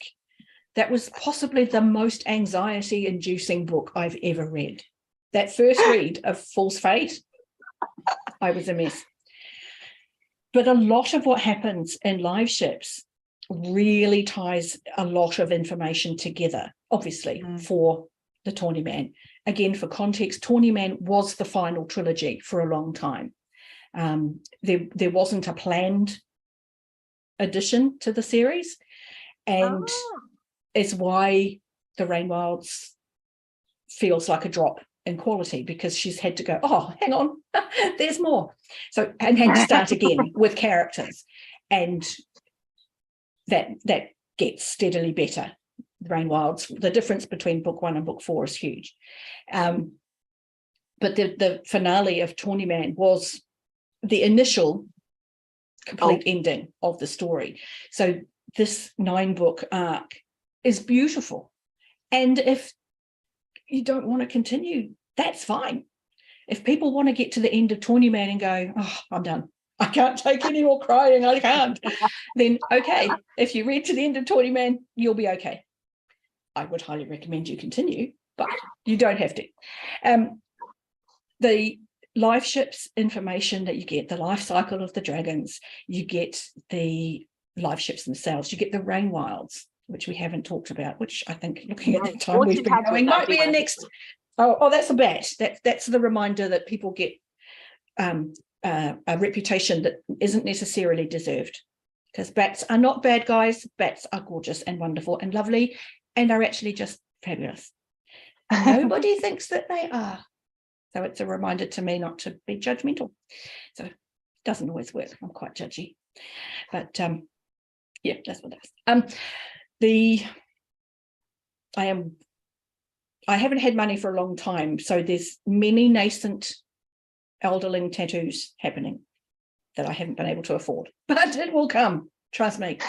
That was possibly the most anxiety-inducing book I've ever read. That first read of Fool's Fate, I was a mess. But a lot of what happens in Liveships really ties a lot of information together, obviously, for the Tourneyman. Again, for context, Tourneyman was the final trilogy for a long time. There wasn't a planned addition to the series, and it's why the Rainwilds feels like a drop in quality, because she's had to go, oh, hang on, there's more. So, and had to start again with characters, and that gets steadily better. The Rainwilds, the difference between book 1 and book 4 is huge. But the finale of Tourneyman was the initial complete ending of the story. So this 9-book arc is beautiful. And if you don't want to continue, that's fine. If people want to get to the end of Tourneyman and go, oh, I'm done, I can't take any more crying, I can't, then okay, if you read to the end of Tourneyman, you'll be okay. I would highly recommend you continue, but you don't have to. The Liveships information that you get, the life cycle of the dragons, you get the Liveships themselves, you get the Rainwilds, which we haven't talked about, which I think, looking at the time we've been going, might be a next. Oh, that's a bat. That's the reminder that people get a reputation that isn't necessarily deserved, because bats are not bad guys. Bats are gorgeous and wonderful and lovely, and are actually just Fabulous. Nobody thinks that they are. So it's a reminder to me not to be judgmental. So it doesn't always work. I'm quite judgy. But yeah, that's what it is. I haven't had money for a long time, so there's many nascent elderling tattoos happening that I haven't been able to afford, but it will come, trust me.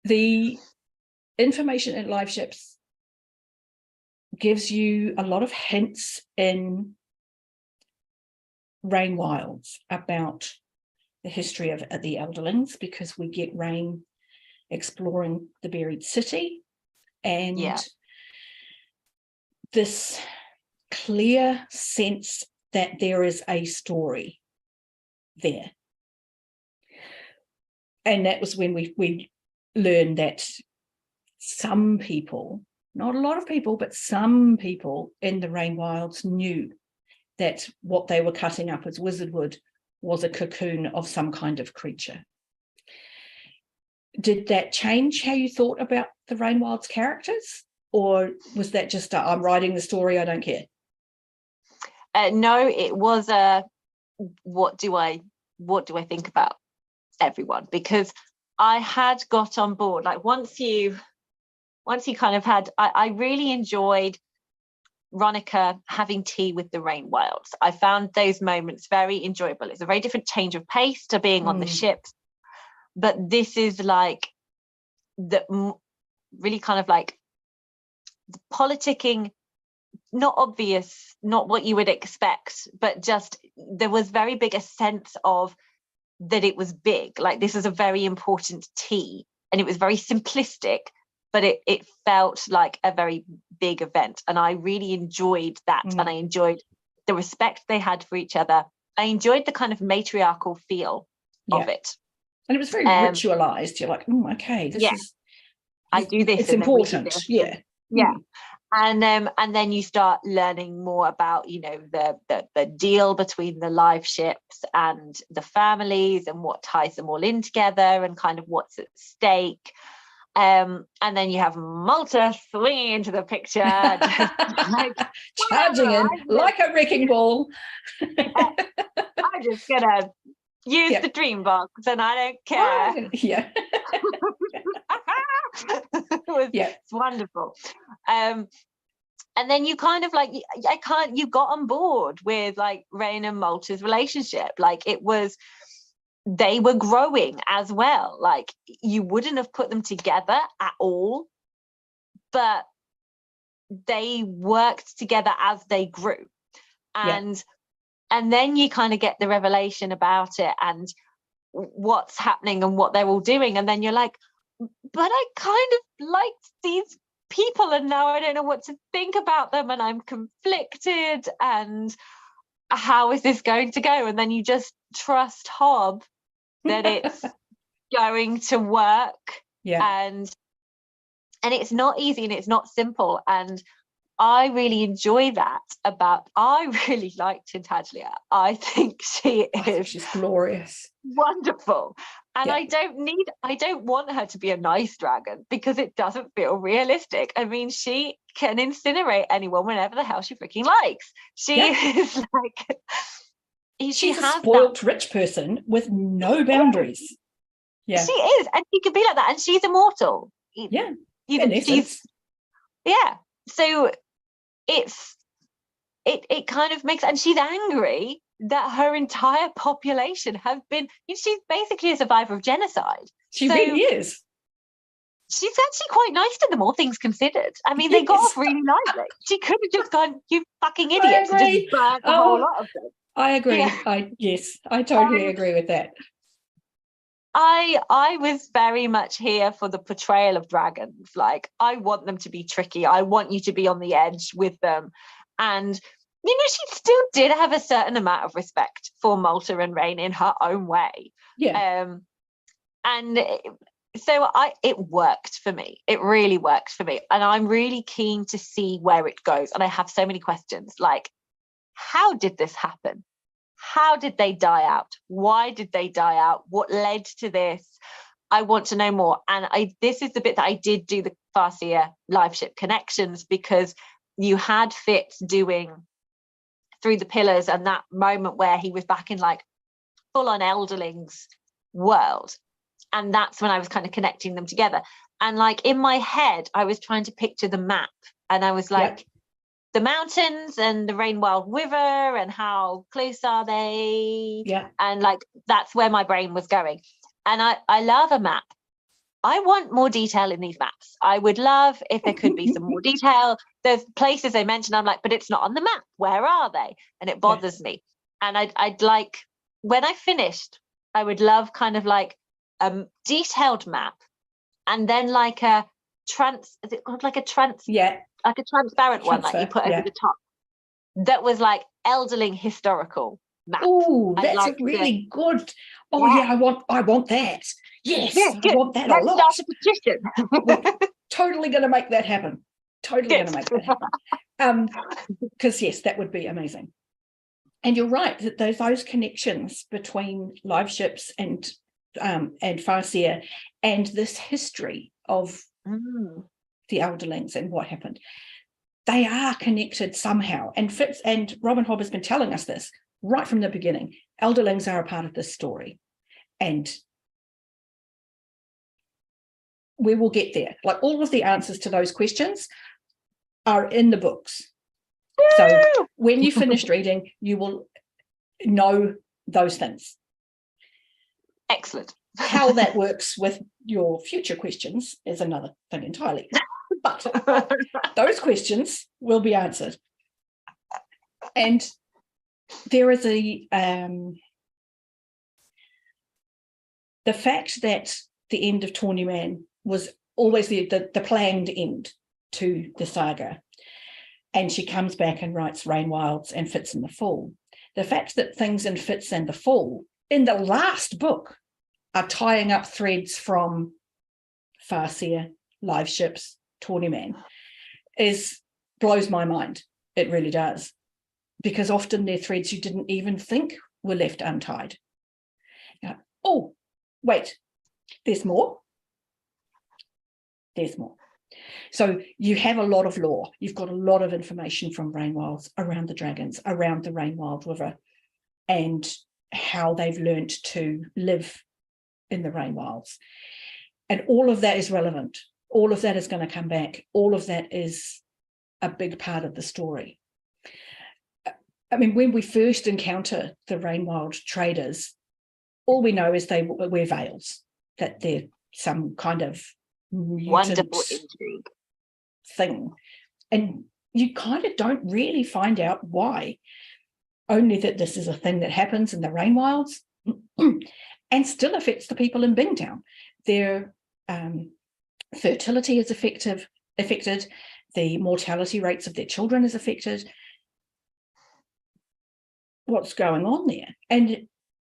The information in Liveships gives you a lot of hints in Rain Wilds about the history of the elderlings, because we get Rain exploring the buried city, and this clear sense that there is a story there. And that was when we learned that some people, not a lot of people, but some people in the Rain Wilds knew that what they were cutting up as wizardwood was a cocoon of some kind of creature. Did that change how you thought about the Rain Wilds characters? Or was that just I'm writing the story, I don't care?
No, it was a what do I think about everyone? Because I had got on board, like once you kind of had, I really enjoyed Ronica having tea with the Rain Wilds. I found those moments very enjoyable. It's a very different change of pace to being on the ships, but this is like the really kind of like the politicking, not obvious, not what you would expect, but just there was very big a sense of that it was big, like this is a very important tea, and it was very simplistic, but it felt like a very big event, and I really enjoyed that. And I enjoyed the respect they had for each other. I enjoyed the kind of matriarchal feel of it,
and it was very ritualized. You're like, okay, this is
I do this,
it's important.
And then you start learning more about, you know, the deal between the Liveships and the families and what ties them all in together and kind of what's at stake. And then you have Malta swinging into the picture, just like,
charging in like a wrecking ball.
I'm just gonna use the dream box and I don't care. It's wonderful. And then you kind of like, you got on board with like Rain and Malta's relationship. Like they were growing as well. Like you wouldn't have put them together at all, but they worked together as they grew. And then you kind of get the revelation about it and what's happening and what they're all doing. And then you're like, but I kind of liked these people and now I don't know what to think about them and I'm conflicted and how is this going to go? And then you just trust Hob that it's going to work. And it's not easy and it's not simple, and I really enjoy that I really like Tintaglia. I think she's
glorious,
wonderful. And I don't want her to be a nice dragon because it doesn't feel realistic. I mean, she can incinerate anyone whenever the hell she freaking likes. She is like,
she's a spoilt rich person with no boundaries.
She is, and she can be like that, and she's immortal. So it kind of makes, and she's angry that her entire population have been, she's basically a survivor of genocide.
She really is.
She's actually quite nice to them, all things considered. I mean, they got off really nicely. She could have just gone, you fucking idiots, and just burnt the whole lot of them.
I agree. I totally agree with that.
I was very much here for the portrayal of dragons. Like, I want them to be tricky. I want you to be on the edge with them. And she still did have a certain amount of respect for Malta and Rain in her own way. So it worked for me. It really worked for me. And I'm really keen to see where it goes. And I have so many questions, like, how did this happen? How did they die out? Why did they die out? What led to this? I want to know more. And this is the bit that I did do the Farseer live ship connections, because you had Fitz doing Through the Pillars, and that moment where he was back in like full on Elderlings world. And that's when I was kind of connecting them together. And like in my head, I was trying to picture the map, and I was like, the mountains and the Rainwild River, and how close are they?
Yeah.
And like, that's where my brain was going. And I love a map. I want more detail in these maps. I would love if there could be some more detail. There's places they mentioned, I'm like, but it's not on the map. Where are they? And it bothers me. And I'd like, when I finished, I would love kind of like a detailed map, and then like a is it called like a like a transparent one that you put over the top, that was like Elderling historical map.
Oh, that's like a really good. Oh yeah, I want that. Yes, I want that a lot.
Let's start a petition.
We're totally going to make that happen. Totally going to make that happen. Because yes, that would be amazing. And you're right that those connections between Liveships and Farseer and this history of the Elderlings and what happened, they are connected somehow. And Fitz and Robin Hobb has been telling us this right from the beginning. Elderlings are a part of this story, and we will get there. Like, all of the answers to those questions are in the books. So when you finished reading, you will know those things.
Excellent.
How that works with your future questions is another thing entirely. But those questions will be answered. And there is the fact that the end of Tawny Man was always the planned end to the saga. And she comes back and writes Rainwilds and Fitz and the Fool. The fact that things in Fitz and the Fool in the last book are tying up threads from Farseer, Liveships, Tawny Man blows my mind. It really does. Because often they're threads you didn't even think were left untied. Oh, wait, there's more. There's more. So you have a lot of lore. You've got a lot of information from Rainwilds around the dragons, around the Rainwild River, and how they've learnt to live in the Rainwilds. And all of that is relevant. All of that is going to come back. All of that is a big part of the story. I mean, when we first encounter the Rainwild traders, all we know is they wear veils, that they're some kind of
wonderful intrigue
thing. And you kind of don't really find out why, only that this is a thing that happens in the Rainwilds and still affects the people in Bingtown. Their fertility is affected, the mortality rates of their children is affected. What's going on there? And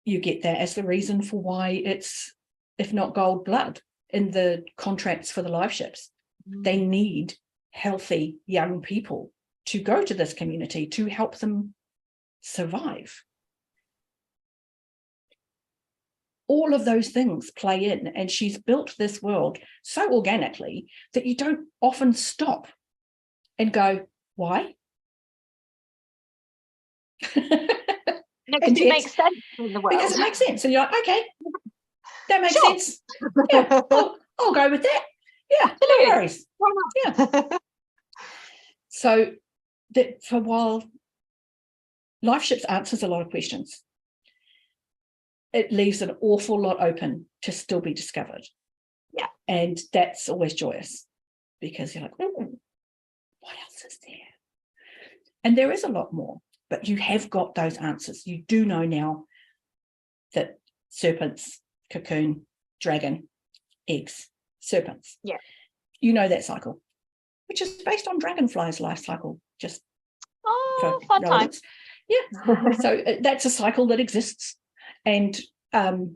you get that as the reason for why it's, if not gold blood, in the contracts for the Liveships. They need healthy young people to go to this community to help them survive. All of those things play in, and she's built this world so organically that you don't often stop and go, why?
Because it makes sense in the world.
Because it makes sense. And you're like, okay, that makes sense. Yeah, I'll go with that. Yeah, no worries.
Why not?
Yeah. So that for while Liveships answers a lot of questions, it leaves an awful lot open to still be discovered.
Yeah.
And that's always joyous, because you're like, oh, what else is there? And there is a lot more, but you have got those answers. You do know now that serpents, cocoon, dragon, eggs, serpents.
Yeah.
You know that cycle, which is based on dragonfly's life cycle, just
for fun relevance.
Yeah. So that's a cycle that exists. And the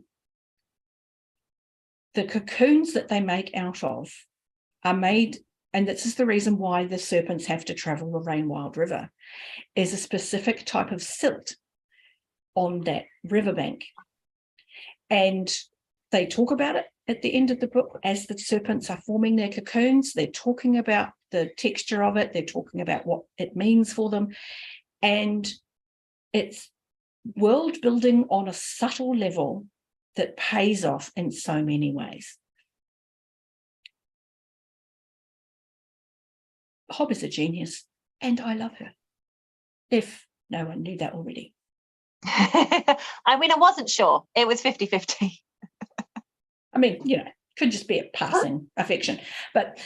cocoons that they make out of are made, and this is the reason why the serpents have to travel the Rainwild River, is a specific type of silt on that riverbank. And they talk about it at the end of the book as the serpents are forming their cocoons. They're talking about the texture of it. They're talking about what it means for them. And it's world building on a subtle level that pays off in so many ways. Hob is a genius, and I love her. If no one knew that already.
I mean, I wasn't sure. It was 50-50.
I mean, you know, could just be a passing affection. But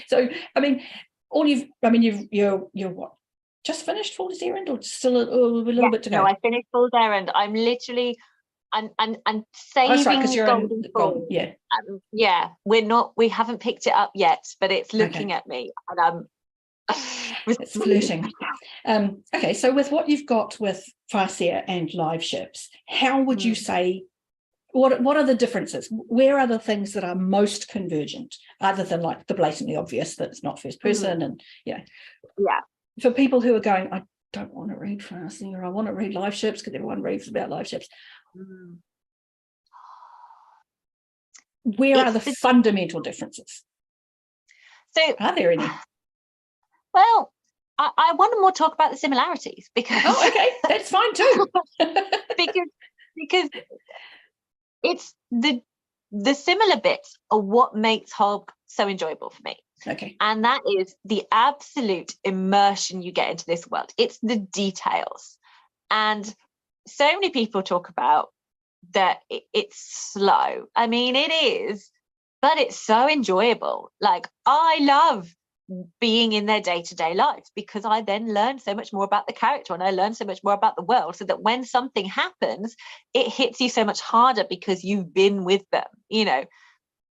so, I mean, you're what? Just finished Fool's Errand, or still a little bit to go?
No, I finished Fool's Errand. I'm literally, I'm saving Golden Fool.
Yeah.
Yeah, we haven't picked it up yet, but it's looking at me, and I'm.
It's flirting. Okay, so with what you've got with Farseer and Liveships, how would you say, what are the differences? Where are the things that are most convergent, other than like the blatantly obvious that it's not first person and yeah. For people who are going, I don't want to read Farseer, I want to read Liveships because everyone reads about Liveships. Where are the fundamental differences? So are there any?
Well, I want to more talk about the similarities because
okay, that's fine too.
because it's the similar bits are what makes Hob so enjoyable for me.
Okay.
And that is the absolute immersion you get into this world. It's the details. And so many people talk about that it's slow. I mean, it is, but it's so enjoyable. Like, I love being in their day-to-day lives because I then learn so much more about the character and I learn so much more about the world, so that when something happens, it hits you so much harder because you've been with them. You know,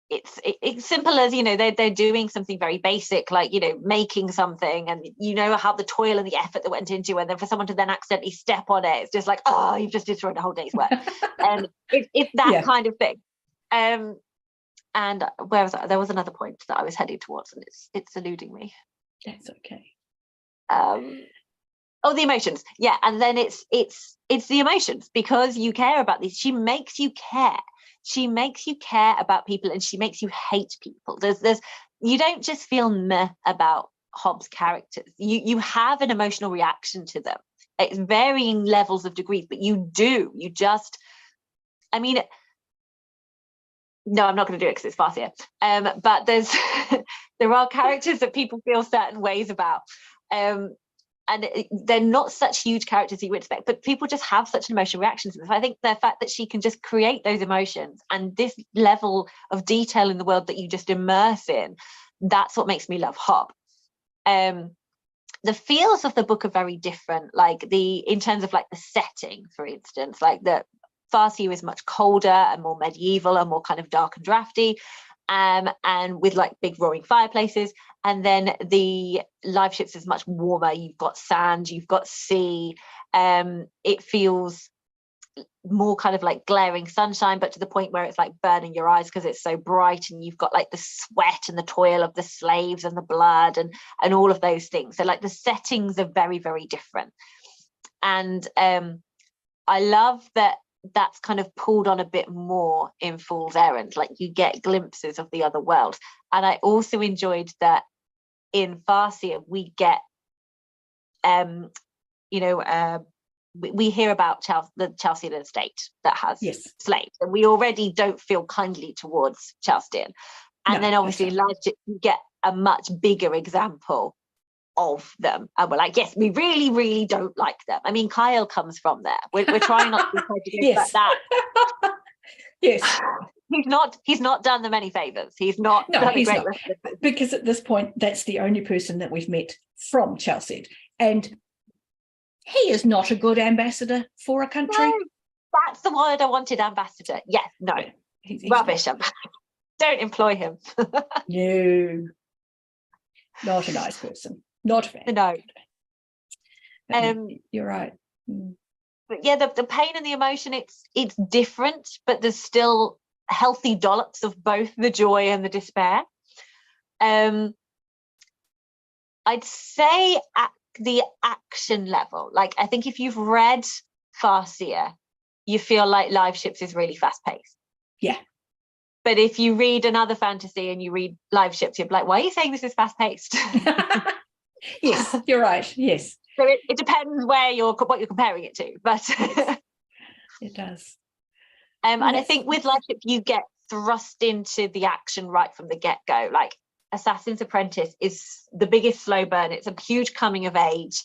it's simple as, you know, they're doing something very basic, like, you know, making something, and you know how the toil and the effort that went into it, and then for someone to then accidentally step on it, it's just like, oh, you've just destroyed a whole day's work. And it's that kind of thing. And where was I? There was another point that I was heading towards, and it's eluding me.
That's okay.
The emotions. Yeah, and then it's the emotions, because you care about these. She makes you care. She makes you care about people, and she makes you hate people. There's you don't just feel meh about Hob's characters. You have an emotional reaction to them. It's varying levels of degrees, but you do. You just, I mean, no, I'm not going to do it because it's Farseer. But there are characters that people feel certain ways about. And they're not such huge characters you would expect, but people just have such an emotional reaction to them. So I think the fact that she can just create those emotions and this level of detail in the world that you just immerse in, that's what makes me love Hob. The feels of the book are very different, like in terms of like the setting, for instance, like the Farseer is much colder and more medieval and more kind of dark and drafty, and with like big roaring fireplaces. And then the Liveships is much warmer. You've got sand, you've got sea. It feels more kind of like glaring sunshine, but to the point where it's like burning your eyes because it's so bright, and you've got like the sweat and the toil of the slaves and the blood and all of those things. So like the settings are very, very different. And I love that that's kind of pulled on a bit more in Fool's Errand. Like you get glimpses of the other world. And I also enjoyed that in Farseer we get we hear about the Chalcedon estate that has slaves, and we already don't feel kindly towards Chalcedon. And then obviously in Liveships you get a much bigger example of them, and we're like, yes, we really, really don't like them. I mean, Kyle comes from there. We're trying not to be prejudiced about that.
Yes.
He's not done them any favors. He's not
because at this point that's the only person that we've met from Chelsea, and he is not a good ambassador for a country.
No, that's the word I wanted, ambassador. Yes, no, he's rubbish ambassador. Don't employ him.
No, not a nice person. Not fair.
No.
You're right.
But yeah, the pain and the emotion, it's different, but there's still healthy dollops of both the joy and the despair. I'd say at the action level, like I think if you've read Farseer, you feel like Liveships is really fast paced.
Yeah.
But if you read another fantasy and you read Liveships, you're like, why are you saying this is fast paced?
Yes, you're right. Yes.
So it depends what you're comparing it to, but
it does.
And I think with Liveships, you get thrust into the action right from the get-go. Like Assassin's Apprentice is the biggest slow burn. It's a huge coming of age,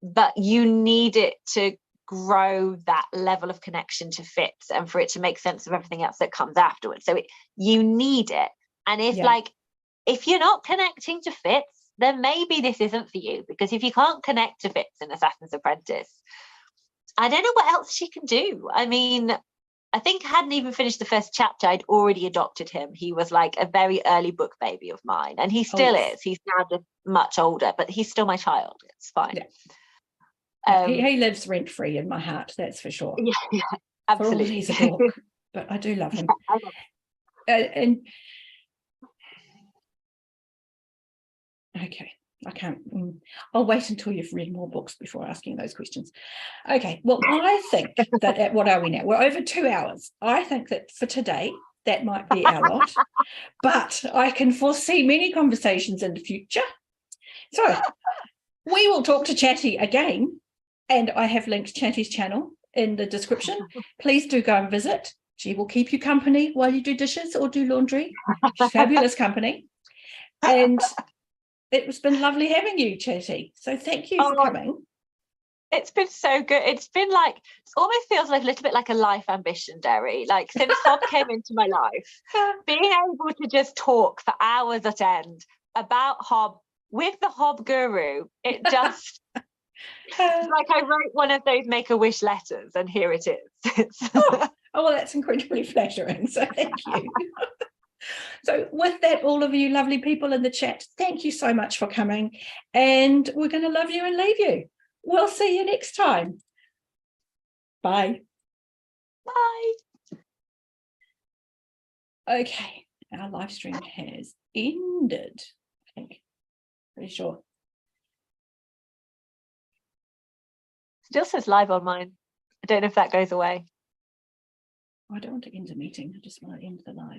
but you need it to grow that level of connection to Fitz and for it to make sense of everything else that comes afterwards. So you need it. And if you're not connecting to Fitz, then maybe this isn't for you, because if you can't connect to Fitz in Assassin's Apprentice, I don't know what else she can do. I mean, I think I hadn't even finished the first chapter, I'd already adopted him. He was like a very early book baby of mine, and he still is. He's now just much older, but he's still my child. It's fine.
Yeah. He lives rent-free in my heart, that's for sure.
Yeah, absolutely.
For all he's a dog, but I do love him. And okay, I can't. I'll wait until you've read more books before asking those questions. Okay, well, I think that what are we now? We're over 2 hours. I think that for today, that might be our lot, but I can foresee many conversations in the future. So we will talk to Chattie again. And I have linked Chattie's channel in the description. Please do go and visit. She will keep you company while you do dishes or do laundry. Fabulous company. And it's been lovely having you, Chattie. So thank you for coming.
It's been so good. It's been like, it almost feels like a little bit like a life ambition, Derri. Like since Hob came into my life, being able to just talk for hours at end about Hob with the Hob guru, it just... It's like I wrote one of those Make-A-Wish letters, and here it is.
Oh, well, that's incredibly flattering. So thank you. So with that, all of you lovely people in the chat, thank you so much for coming. And we're going to love you and leave you. We'll see you next time. Bye.
Bye.
Okay, our live stream has ended. I think. Pretty sure.
Still says live on mine. I don't know if that goes away.
I don't want to end the meeting. I just want to end the live.